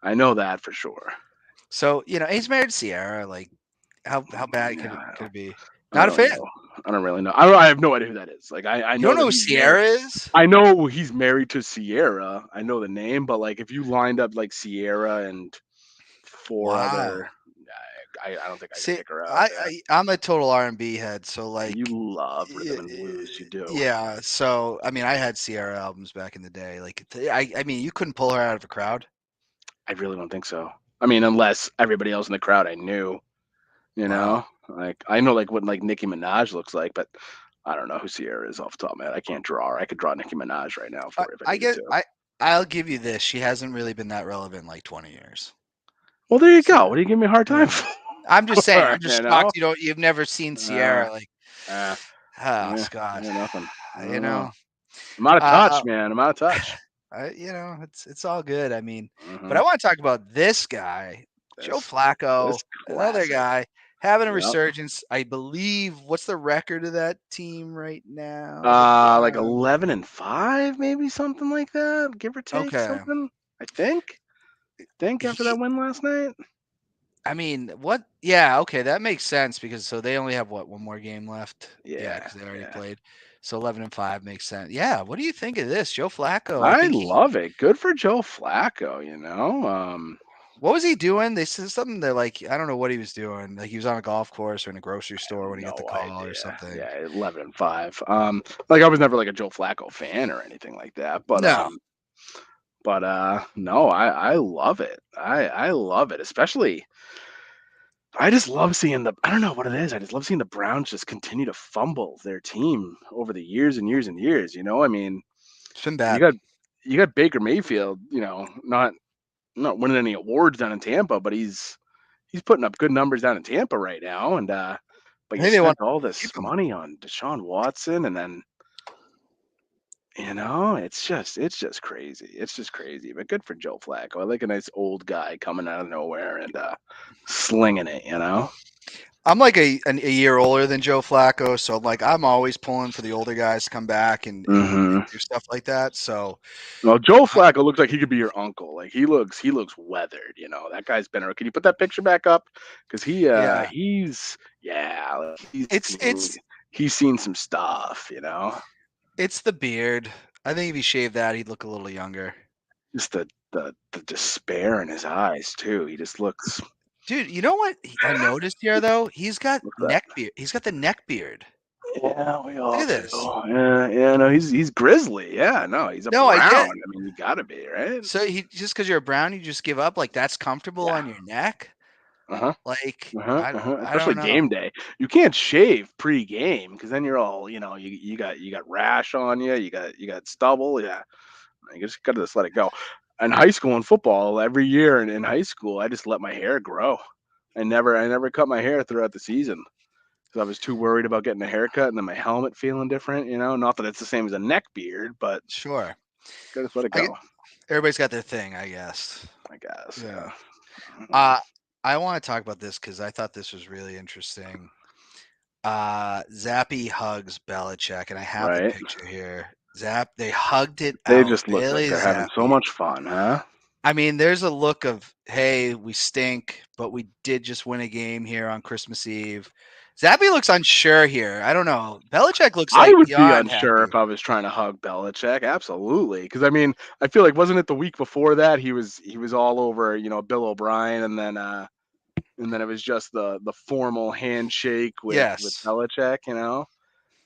I know that for sure. so he's married to Sierra. Like, how bad could Yeah, it be? I Not a don't fan. know. I don't really know. I have no idea who that is. Like I You know don't know that who he's married. Sierra is? I know he's married to Sierra. I know the name, but like if you lined up like Sierra and four Wow. other, I don't think I could See, pick her out. Yeah. I'm a total R&B head, so like, You love rhythm and blues. You do. yeah. So I mean, I had Sierra albums back in the day. Like, I mean, you couldn't pull her out of a crowd. I really don't think so. I mean, unless everybody else in the crowd I knew, Wow. like I know like what like Nicki Minaj looks like, but I don't know who Sierra is off the top of my head. I can't draw her. I could draw Nicki Minaj right now for you if I I needed get to. I'll give you this. She hasn't really been that relevant in like 20 years. Well, there you So, go. What do you give me a hard time yeah. for? I'm just saying. I'm just You know? shocked you've never seen Uh, Sierra. Like, uh, oh yeah, Scott, yeah, nothing. I you don't know. know. I'm out of Uh, touch, man. I'm out of touch. it's all good. I mean, but Hmm. I want to talk about this guy, Joe This Flacco, this another classic. guy having a Yep. resurgence. I believe. What's the record of that team right now? The Like Browns. 11-5, maybe something like that, give or take Okay. something. I think after He, that win last night. I mean, what? Yeah, okay, that makes sense because so they only have one more game left. Yeah, Yeah, because they already yeah. played. So 11-5 makes sense. Yeah. What do you think of this, Joe Flacco? I I think love it. Good for Joe Flacco. what was he doing? They said something that like I don't know what he was doing. Like he was on a golf course or in a grocery store when he got the No call or idea. something. Yeah, 11-5. Like I was never like a Joe Flacco fan or anything like that, but No. no, I love it. I love it, especially. I just love seeing I don't know what it is. I just love seeing the Browns just continue to fumble their team over the years and years and years. I mean, It's been you bad. got you got Baker Mayfield, not winning any awards down in Tampa, but he's putting up good numbers down in Tampa right now. And but I you think they want spent all to this keep him. money on Deshaun Watson, and then it's just crazy. It's just crazy. But good for Joe Flacco. I like a nice old guy coming out of nowhere and slinging it. I'm like a year older than Joe Flacco, so like I'm always pulling for the older guys to come back and Hmm. do stuff like that. So Well, Joe I, Flacco looks like he could be your uncle. Like he looks weathered. That guy's been around. Can you put that picture back up? Because yeah, he's yeah, like it's it's he's seen some stuff. it's the beard. I think if he shaved that, he'd look a little younger. Just the despair in his eyes too. He just looks. Dude, you know what I noticed here though? He's got What's that? neck beard. He's got the neck beard. Yeah, we Look all at do. this. Yeah, yeah. No, he's grizzly. Yeah, no, he's a No, I brown. get. I mean, you gotta be right. So he just because you're a brown, you just give up. Like that's comfortable Yeah. on your neck. Uh huh. Like Uh-huh, uh-huh. I Especially don't know. game day. You can't shave pre-game because then you're all, you got rash on you, you got stubble. Yeah. You just gotta just let it go. In high school and football, every year in high school, I just let my hair grow. I never cut my hair throughout the season because I was too worried about getting a haircut and then my helmet feeling different. Not that it's the same as a neck beard, but Sure. gotta just let it I get, go, everybody's got their thing, I guess. I guess. Yeah. Yeah. Uh, I want to talk about this because I thought this was really interesting. Zappy hugs Belichick, and I have the Right. picture here. They hugged it They out. just look like Bailey they're having so Zappy. much fun, huh? I mean, there's a look of, hey, we stink, but we did just win a game here on Christmas Eve. Zappy looks unsure here. I don't know. Belichick looks I like would be beyond unsure happy. if I was trying to hug Belichick. Absolutely, because I mean, I feel like wasn't it the week before that he was all over Bill O'Brien, and then it was just the formal handshake with Yes. Belichick.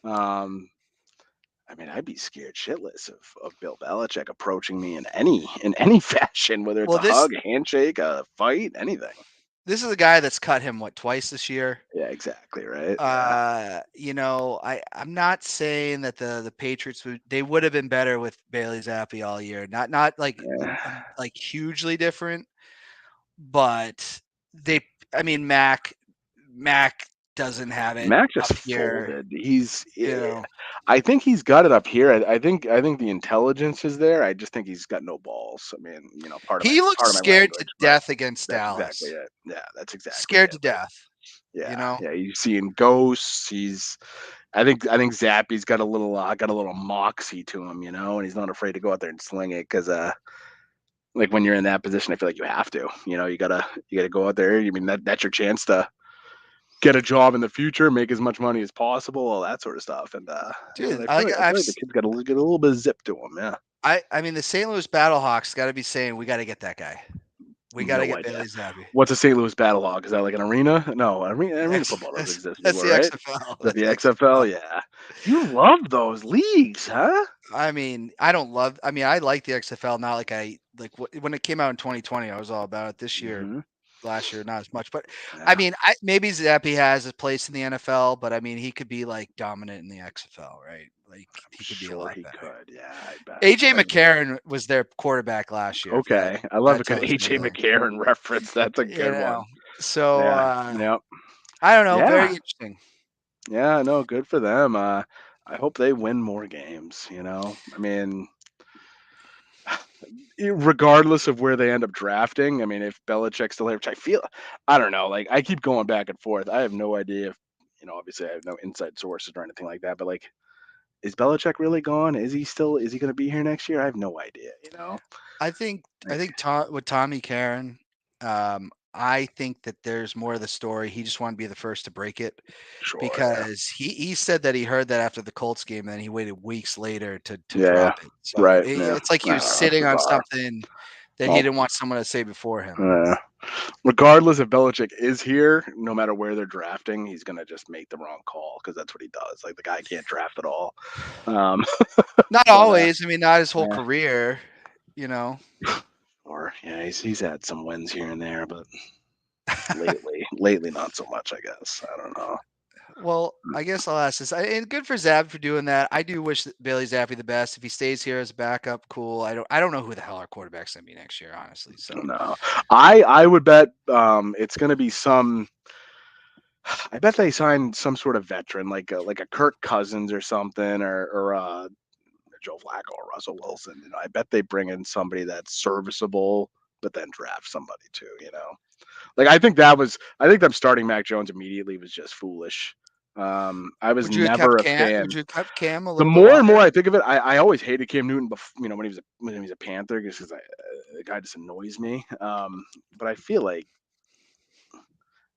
Um, I mean, I'd be scared shitless of Bill Belichick approaching me in any fashion, whether it's Well, a hug, a handshake, a fight, anything. this is a guy that's cut him twice this year. Yeah, exactly right. Yeah, I'm not saying that the Patriots would have been better with Bailey Zappi all year. Not like yeah. like hugely different, but I mean Mac doesn't have it Mac just up here. folded. I think he's got it up here. I think the intelligence is there. I just think he's got no balls. I mean, He looks part of my scared to language, but death against that's Dallas. exactly it. Yeah, that's exactly Scared it. to death. Yeah, yeah. You're seeing ghosts. I think Zappy's got a little moxie to him, and he's not afraid to go out there and sling it because like when you're in that position, I feel like you have to. You gotta go out there. I mean that's your chance to get a job in the future, make as much money as possible, all that sort of stuff. And Dude, I feel like the kid's got a little bit of zip to him. Yeah. I mean, the St. Louis Battlehawks got to be saying we got to get that guy. We got to No get idea. Bailey Zappi. What's a St. Louis Battle Hawk? Is that like an arena? No, arena football doesn't exist That's anymore, the right? XFL. Is that the XFL? Yeah. You love those leagues, huh? I mean, I like the XFL, not like when it came out in 2020, I was all about it. This year, Mhm. last year, not as much. But Yeah. I mean, maybe Zappi has a place in the NFL, but I mean, he could be like dominant in the XFL, right? Like he could be a lot better. Could. Yeah, I bet. AJ McCarron was their quarterback last year. Okay, I love a that good tells you AJ anything. McCarron reference. That's a good one. So Yeah. I don't know. Yeah. Very interesting. Yeah, no, good for them. I hope they win more games, I mean, regardless of where they end up drafting, I mean, if Belichick's still here, which I don't know, like I keep going back and forth. I have no idea if, obviously I have no inside sources or anything like that, but like, is Belichick really gone? Is he going to be here next year? I have no idea, I think with Tommy Karen, I think that there's more of the story. He just wanted to be the first to break it Sure. because he said that he heard that after the Colts game, and then he waited weeks later to Yeah, drop it. So right. it's like he was That's sitting on bizarre. something that he didn't want someone to say before him. Regardless if Belichick is here, no matter where they're drafting, he's gonna just make the wrong call because that's what he does. Like the guy can't draft at all. Not always. I mean, not his whole career. Or he's had some wins here and there, but lately not so much. I guess I don't know. Well, I guess I'll ask this. And good for Zapp for doing that. I do wish Bailey Zappi the best. If he stays here as a backup, cool. I don't know who the hell our quarterback's gonna be next year, honestly. So no, I would bet it's gonna be some. I bet they signed some sort of veteran, like a Kirk Cousins or something, or Joe Flacco or Russell Wilson. I bet they bring in somebody that's serviceable, but then draft somebody too. Like I think them starting Mac Jones immediately was just foolish. I was never a fan. Would you cut Cam a The little more bit and more longer? I think of it, I always hated Cam Newton. When he was a Panther, because the guy just annoys me. But I feel like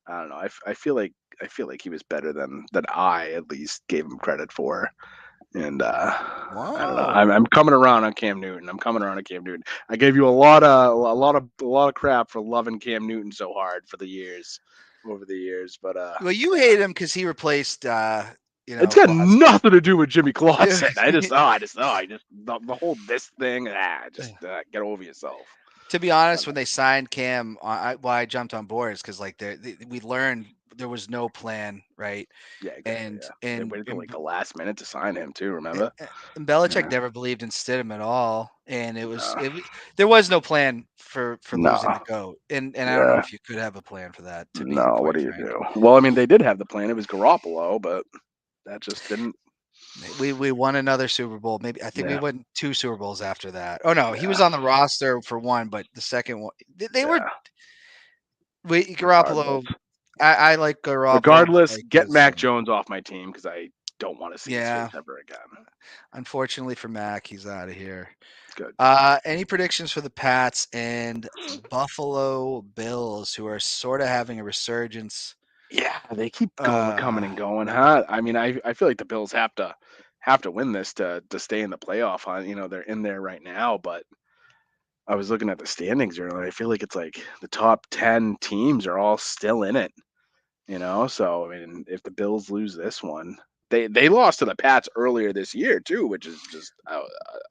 I don't know. I feel like he was better than I at least gave him credit for. And I don't know. I'm coming around on Cam Newton. I gave you a lot of crap for loving Cam Newton so hard over the years. But well, you hate him because he replaced it's got Clausen. nothing to do with Jimmy Clausen. The whole this thing. Get over yourself. To be honest, when they signed Cam, I jumped on board is because like we learned there was no plan, right? Yeah, exactly, and they waited till like the last minute to sign him too. Remember? And Belichick never believed in Stidham at all, and there was no plan for losing the GOAT. And I don't know if you could have a plan for that. To be what do you do? Well, I mean, they did have the plan. It was Garoppolo, but that just didn't. We won another Super Bowl. Maybe I think we won 2 Super Bowls after that. Oh no, he was on the roster for one, but the second one they were. Garoppolo. I like Garoppolo. Regardless, get Mac Jones off my team because I don't want to see his face ever again. Unfortunately for Mac, he's out of here. Good. Any predictions for the Pats and Buffalo Bills, who are sort of having a resurgence? Yeah, they keep coming and going, huh? I mean, I feel like the Bills have to win this to stay in the playoff. They're in there right now, but I was looking at the standings earlier. I feel like it's like the top 10 teams are all still in it. So I mean, if the Bills lose this one, they lost to the Pats earlier this year too, which is just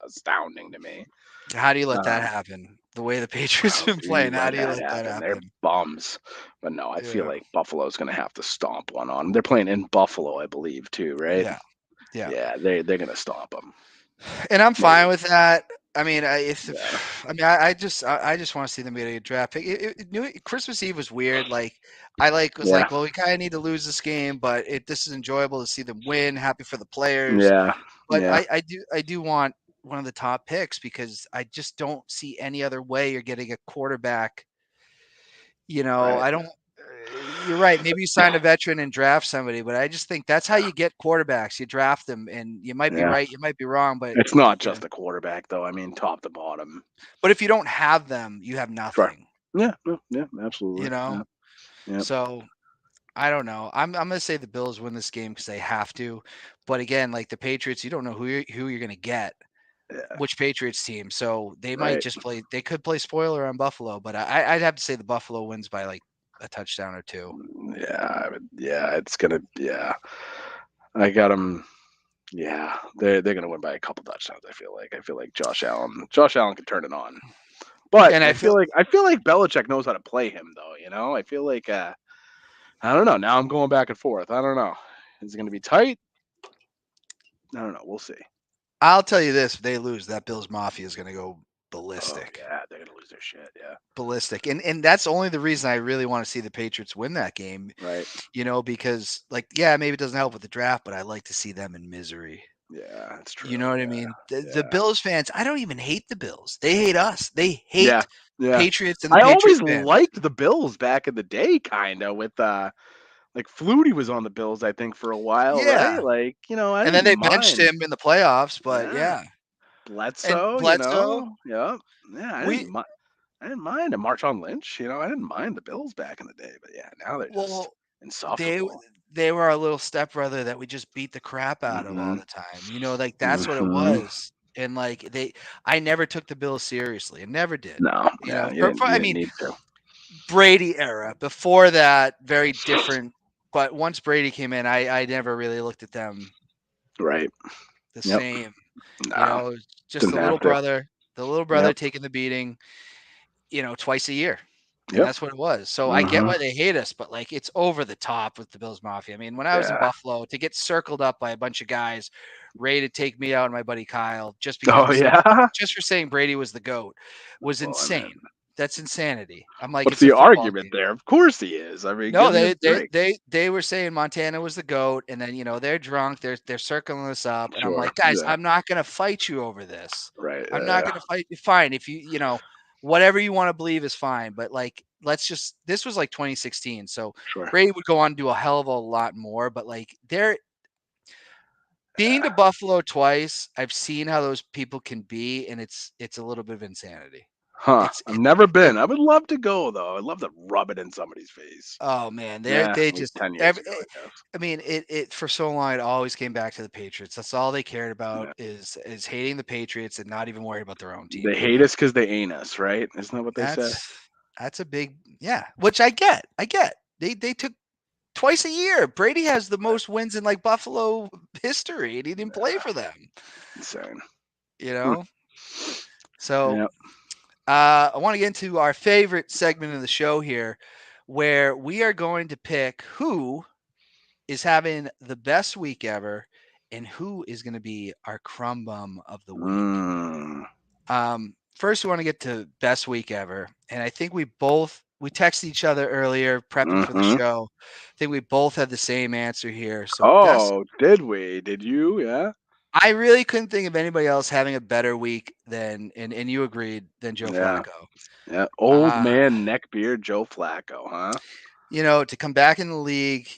astounding to me. How do you let that happen? The way the Patriots have been playing, how do you let that happen? They're bums. But no, I feel like Buffalo's going to have to stomp one on them. They're playing in Buffalo, I believe, too, right? Yeah. Yeah, they're going to stomp them. And I'm fine with that. I mean, Yeah. I just want to see them get a draft pick. Christmas Eve was weird. Like, was Yeah. like, well, we kind of need to lose this game, but this is enjoyable to see them win. Happy for the players. Yeah. But Yeah. I do want one of the top picks because I just don't see any other way you're getting a quarterback. Right. I don't. You're right. Maybe you sign a veteran and draft somebody, but I just think that's how you get quarterbacks. You draft them, and you might be Yeah. right, you might be wrong, but It's not just the quarterback, though. I mean, top to bottom. but if you don't have them, you have Sure. nothing. Yeah. No, yeah. Absolutely. You know. Yeah. So I don't know. I'm gonna say the Bills win this game because they have to, but again, like the Patriots, you don't know who you're gonna get. Yeah. Which Patriots team? So they might Right. just play. They could play spoiler on Buffalo, but I'd have to say the Buffalo wins by like a touchdown or two. Yeah. Yeah. It's gonna. Yeah. I got them. Yeah, they're gonna win by a couple touchdowns. I feel like Josh Allen can turn it on. But And I feel like Belichick knows how to play him, though. I feel like I don't know. Now I'm going back and forth. I don't know. Is it going to be tight? I don't know. We'll see. I'll tell you this: if they lose, that Bills Mafia is gonna go Oh ballistic. yeah, they're going to lose their shit. Yeah, Ballistic. And that's only the reason I really want to see the Patriots win that game, right. because like, yeah, maybe it doesn't help with the draft, but I like to see them in misery. Yeah, that's true. You know what I Yeah, mean? The yeah, Bills fans, I don't even hate the Bills. They hate us. They hate yeah, yeah. Patriots and the I Patriots always fans. liked the Bills back in the day, kind of with like Flutie was on the Bills, I think, for a while, right? Yeah. Like I And then didn't they benched mind. him in the playoffs, but Yeah. yeah. And Bledsoe, Bledsoe, Yep. Yeah, we I didn't mind a Marshawn Lynch, I didn't mind the Bills back in the day, but yeah, now they're just well, they insufferable. they were our little stepbrother that we just beat the crap out of all Mhm. the time. Like that's what it Mhm. was. And like I never took the Bills seriously. I never did. No, yeah, I you didn't mean, need to. Brady era. Before that, very different. But once Brady came in, I never really looked at them Right. the Yep. same. No, It was just didn't have to. the little brother Yep. taking the beating, twice a year. And Yep. that's what it was. So I get Mhm. why they hate us, but like it's over the top with the Bills Mafia. I mean, when I was in Yeah. Buffalo, to get circled up by a bunch of guys ready to take me out and my buddy Kyle just because Oh, yeah? just for saying Brady was the GOAT was Well, I insane. mean, That's insanity. I'm like, what's it's a the football argument game. there? Of course he is. I mean, No, give me a break. they were saying Montana was the GOAT, and then they're drunk, they're circling us up, and I'm Sure. like, guys, Yeah. I'm not gonna fight you over this. Right. I'm not gonna fight you. Fine, if whatever you want to believe is fine, but like, this was like 2016, so Sure. Brady would go on to do a hell of a lot more, but like they're being to Buffalo twice, I've seen how those people can be, and it's a little bit of insanity. Huh. It's I've never it, been. I would love to go though. I'd love to rub it in somebody's face. Oh man, Yeah, they like just 10 years ago, I guess. I mean, it for so long it always came back to the Patriots. That's all they cared about Yeah. is hating the Patriots and not even worried about their own team. They hate us because they ain't us, right? Isn't that what they say? That's a big, yeah, which I get. I get. They took twice a year. Brady has the most wins in like Buffalo history, and he didn't play for them. Insane. You Hmm. know? So Yeah. I want to get into our favorite segment of the show here, where we are going to pick who is having the best week ever and who is going to be our crumb bum of the week. Mm. First, we want to get to best week ever. And I think we texted each other earlier prepping for the Mhm. show. I think we both had the same answer here. So Oh, did we? Did you? Yeah. I really couldn't think of anybody else having a better week than, and you agreed, than Joe Yeah. Flacco. Yeah. Old man neckbeard Joe Flacco, huh? To come back in the league,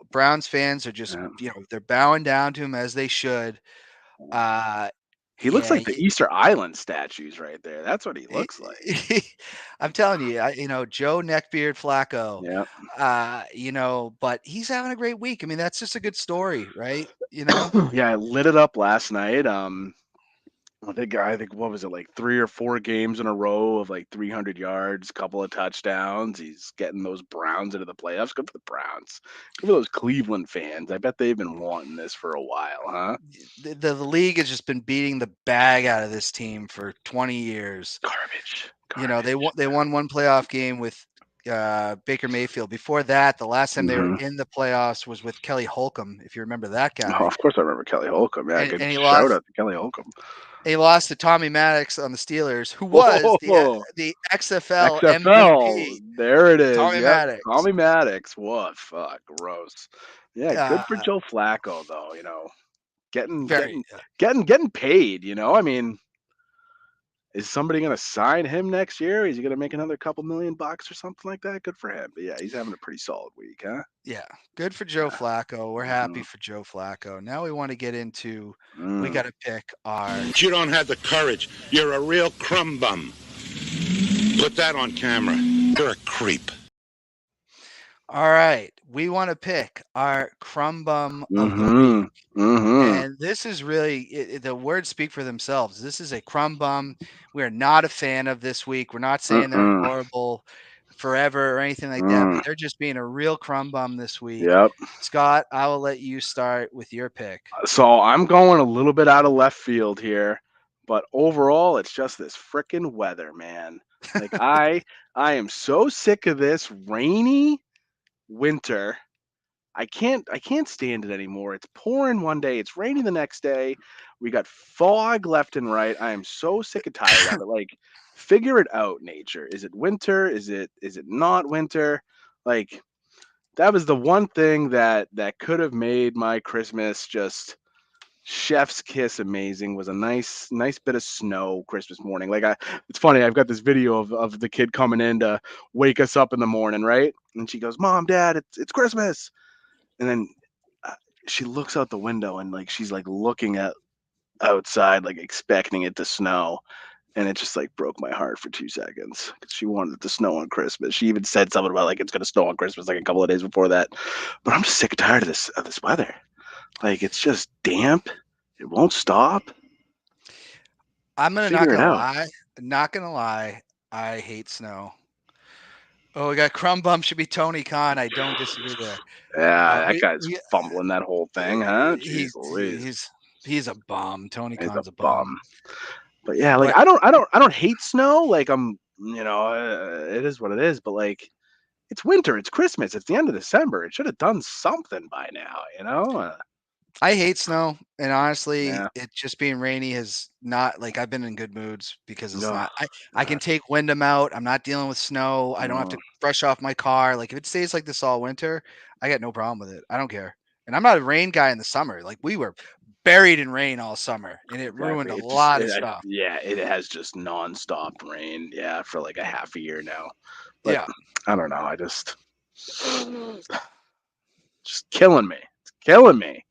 Browns fans are just, Yeah. they're bowing down to him as they should. He looks Yeah, like the Easter Island statues right there. That's what he looks like. I'm telling you, Joe Neckbeard Flacco, Yeah. but he's having a great week. I mean, that's just a good story, right? You know, Yeah, I lit it up last night. I think what was it, like 3 or 4 games in a row of like 300 yards, couple of touchdowns. He's getting those Browns into the playoffs. Good for the Browns. Good for those Cleveland fans. I bet they've been wanting this for a while, huh? the league has just been beating the bag out of this team for 20 years. Garbage. They won one playoff game with Baker Mayfield. Before that, the last time they were Mhm. in the playoffs was with Kelly Holcomb, if you remember that Oh, guy. of course I remember Kelly Holcomb. Yeah, good And he shout lost. out to Kelly Holcomb. He lost to Tommy Maddox on the Steelers, who was Oh, the XFL XFL. MVP. There it is. Tommy Yep. Maddox. Tommy Maddox. What? Fuck. Gross. Yeah, good Uh, for Joe Flacco though, getting very. getting getting paid, I mean, is somebody gonna sign him next year? Is he gonna make another couple $1,000,000 or something like that? Good for him. But yeah, he's having a pretty solid week, huh? Yeah, good for Joe Yeah. Flacco. We're happy Mhm. for Joe Flacco. Now we want to get into. We Mm. got to pick our. You don't have the courage. You're a real crumb bum. Put that on camera. You're a creep. All right, we want to pick our crumb bum of the Mhm. week. Mhm. And this is really the words speak for themselves. This is a crumb bum. We are not a fan of this week. We're not saying they're Mm-mm. horrible forever or anything like that, but they're just being a real crumb bum this week. Yep. Scott, I will let you start with your pick. So I'm going a little bit out of left field here, but overall, it's just this freaking weather, man. Like I am so sick of this rainy winter. I can't stand it anymore. It's pouring one day, it's raining the next day. We got fog left and right. I am so sick and tired of it. Like, figure it out, nature. Is it winter? Is it not winter? Like, that was the one thing that could have made my Christmas just chef's kiss amazing. Was a nice bit of snow Christmas morning. It's funny, I've got this video of the kid coming in to wake us up in the morning, right? And she goes, "Mom, Dad, it's Christmas." And then uh, she looks out the window and like she's like looking at outside, like expecting it to snow. And it just like broke my heart for 2 seconds because she wanted it to snow on Christmas. She even said something about like it's gonna snow on Christmas like a couple of days before that. But I'm just sick and tired of this weather. Like, it's just damp. It won't stop. I'm not Figure it gonna out. lie. Not gonna lie. I hate snow. Oh, we got crumb bum should be Tony Khan. I don't disagree there. Yeah, that We guy's fumbling that whole thing, huh? Jeez he's Louise. he's he's a bum. Tony He's a Khan's a bum. bum. But yeah, like But I don't hate snow. Like it is what it is. But like, it's winter. It's Christmas. It's the end of December. It should have done something by now. I hate snow, and honestly, Yeah. it just being rainy has not like I've been in good moods because it's Ugh, not. I can take Wyndham out. I'm not dealing with snow. I don't have mm, to brush off my car. Like if it stays like this all winter, I got no problem with it. I don't care. And I'm not a rain guy in the summer. Like we were buried in rain all summer, and it ruined exactly. a It just lot of stuff. yeah, it has just nonstop rain. Yeah, for like a half a year now. But Yeah, I don't know. I just killing me. It's killing me.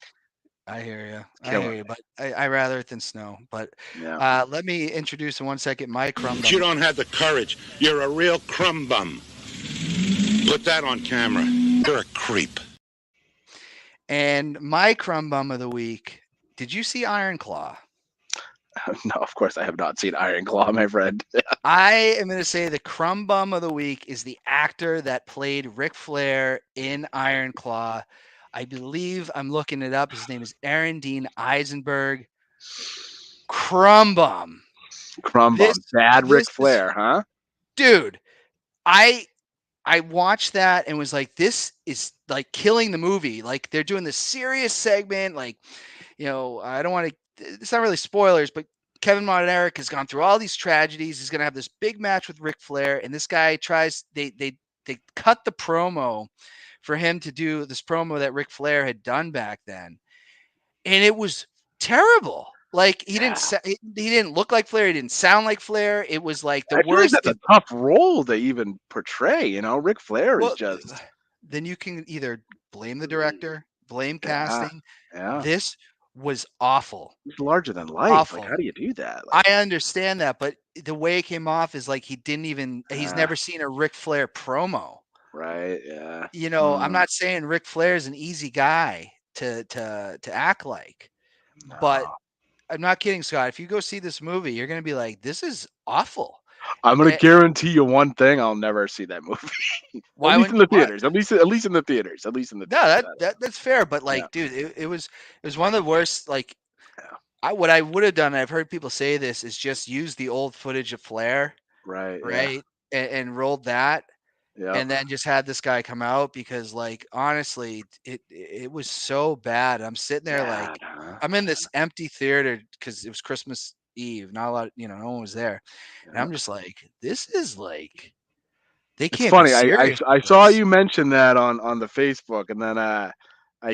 I hear you. I Killing hear you. But I rather it than snow. But me. Yeah. let me introduce in 1 second my crumb You bum. don't have the courage. You're a real crumb bum. Put that on camera. You're a creep. And my crumb bum of the week. Did you see Iron Claw? No, of course I have not seen Iron Claw, my friend. I am going to say the crumb bum of the week is the actor that played Ric Flair in Iron Claw. I believe I'm looking it up. His name is Aaron Dean Eisenberg. Crumb bum. Crumb This Bum. Bad this Ric is Flair, huh? dude. I watched that and was like, this is like killing the movie. Like they're doing this serious segment. Like, I don't want to. It's not really spoilers, but Kevin Von Erich has gone through all these tragedies. He's going to have this big match with Ric Flair, and this guy tries. They cut the promo for him to do this promo that Ric Flair had done back then, and it was terrible. Like he didn't look like Flair. He didn't sound like Flair. It was like the I feel like worst. that's a tough role to even portray. Ric Flair is Well, just then you can either blame the director, blame yeah, casting. yeah. This was awful. He's larger than life. Like, Awful. how do you do that? I Like, understand that, but the way it came off is like he's never seen a Ric Flair promo. right? Yeah. I'm not saying Ric Flair is an easy guy to act like, but No. I'm not kidding, Scott. If you go see this movie, you're gonna be like, this is awful. I'm gonna Eh, guarantee you one thing: I'll never see that movie. At Why least in wouldn't the what? theaters. At least in the theaters. At least in the No, theaters. that's fair, but Yeah. like, dude, it was one of the worst. Like, Yeah. what I would have done, I've heard people say this, is just use the old footage of Flair, Right. Yeah. right, and rolled that. Yeah. and then just had this guy come out because, like, honestly, it was so bad. I'm sitting there like, Bad, huh? I'm in this empty theater because it was Christmas Eve. Not a lot, no one was there, and Yeah. I'm just like, this is like, they It's can't be funny. serious. I with saw this. you mention that on the Facebook, and then I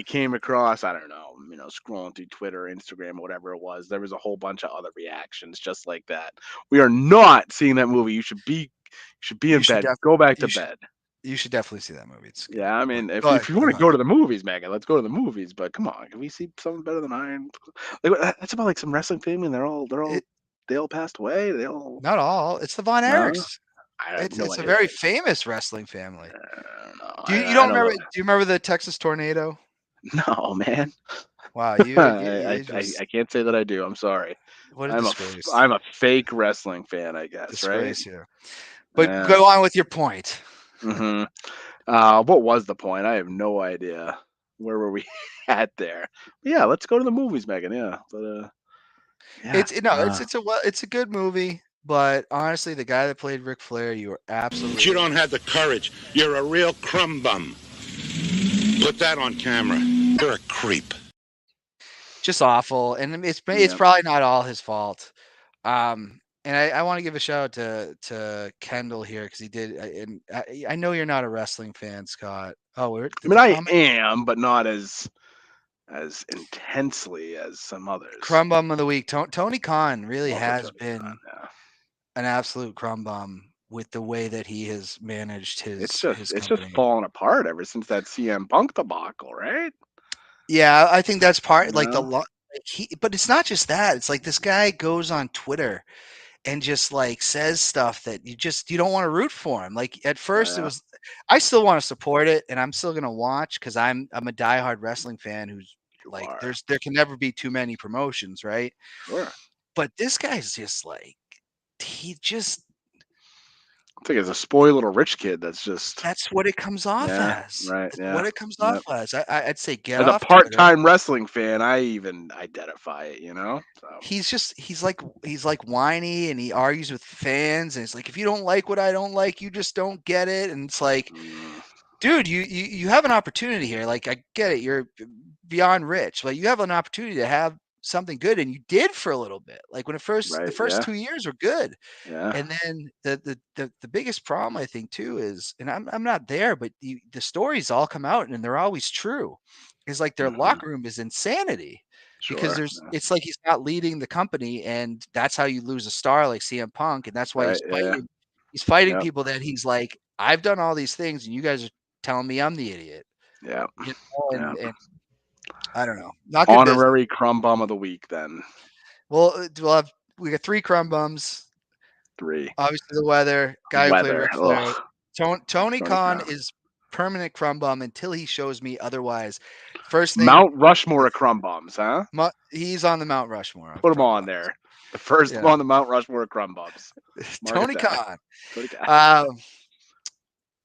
came across, I don't know, scrolling through Twitter, Instagram, whatever it was. There was a whole bunch of other reactions just like that. We are not seeing that movie. You should be You in should bed. def- Go back to you should bed. you should definitely see that movie. It's good. Yeah, I But mean, go if ahead, you want to go go ahead. to the movies, Megan, let's go to the movies. But come on, can we see something better than Iron? Like that's about like some wrestling family, and It, they all passed away. They all not all. It's the Von no. Erichs. I have no It's a idea. very famous wrestling family. I don't know. You I don't don't remember? know. Do you remember the Texas tornado? No, man. Wow, you just, I can't say that I do. I'm sorry. what a disgrace. I'm a fake wrestling fan, I guess, right? Disgrace here. But Yeah. go on with your point. hmm What was the point? I have no idea. Where were we at there? But yeah, let's go to the movies, Megan. Yeah, but yeah. It's a good movie, but honestly, the guy that played Ric Flair, you were absolutely. You don't have the courage. You're a real crumb bum. Put that on camera. You're a creep. Just awful, and it's Yeah. probably not all his fault. And I want to give a shout out to Kendall here because he did. And I know you're not a wrestling fan, Scott. Oh, I mean, I am, but not as intensely as some others. Crumb bum of the week. Tony Khan really Also has Tony been Khan, yeah. an absolute crumb bum with the way that he has managed his. It's his just company. fallen apart ever since that CM Punk debacle, right? Yeah, I think that's part like No. but it's not just that. It's like this guy goes on Twitter and just like says stuff that you don't want to root for him. Like at first it Yeah. was, I still want to support it and I'm still gonna watch because I'm a diehard wrestling fan who's like are. there can never be too many promotions, right? Sure. But this guy's just like I think it's a spoiled little rich kid that's what it comes off yeah, as. right, It's yeah. what it comes Yep. off as. I'd say get As a off Twitter. part-time wrestling fan, I even identify it, So He's like whiny and he argues with fans and it's like, if you don't like what I don't like, you just don't get it. And it's like, dude, you have an opportunity here. Like, I get it, you're beyond rich, but you have an opportunity to have something good, and you did for a little bit. Like when the first yeah. 2 years were good, Yeah. and then the biggest problem I think too is, and I'm not there, but the stories all come out and they're always true. It's like their locker room is insanity. Because Sure. it's like he's not leading the company, and that's how you lose a star like CM Punk, and that's why Right, yeah. he's fighting Yep. people that he's like, I've done all these things, and you guys are telling me I'm the idiot. Yeah. And I don't know. Not good Honorary crumb bum of the week, then. Well, we got 3 crumb bums. 3. Obviously, the weather guy who played Ric Flair. Ugh. Tony Khan is permanent crumb bum until he shows me otherwise. First thing, Mount Rushmore of crumb bums, huh? He's on the Mount Rushmore. Put him on there. The first one on the Mount Rushmore of crumb bums. Tony Khan.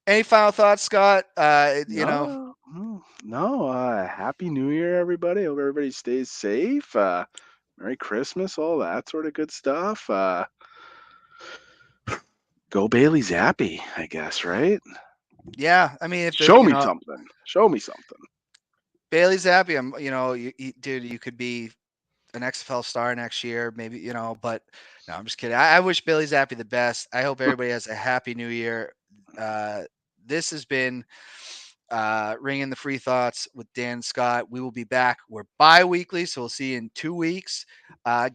Any final thoughts, Scott? No. Happy New Year, everybody. Hope everybody stays safe. Merry Christmas, all that sort of good stuff. Go Bailey Zappi, I guess, right? Yeah, I mean, show me something. Show me something. Bailey Zappi, dude, you could be an XFL star next year, maybe, but no, I'm just kidding. I wish Bailey Zappi the best. I hope everybody has a happy new year. This has been Ringing the Free Thoughts with Dan Scott. We will be back. We're bi-weekly, so we'll see you in 2 weeks.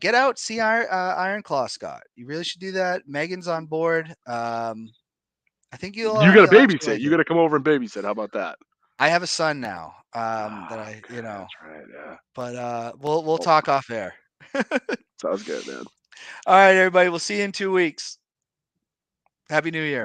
Get out, see Iron Claw, Scott. You really should do that. Megan's on board. I think you got to babysit. You got to come over and babysit. How about that? I have a son now. That's right, yeah. But we'll talk off air. Sounds good, man. All right, everybody. We'll see you in 2 weeks. Happy New Year.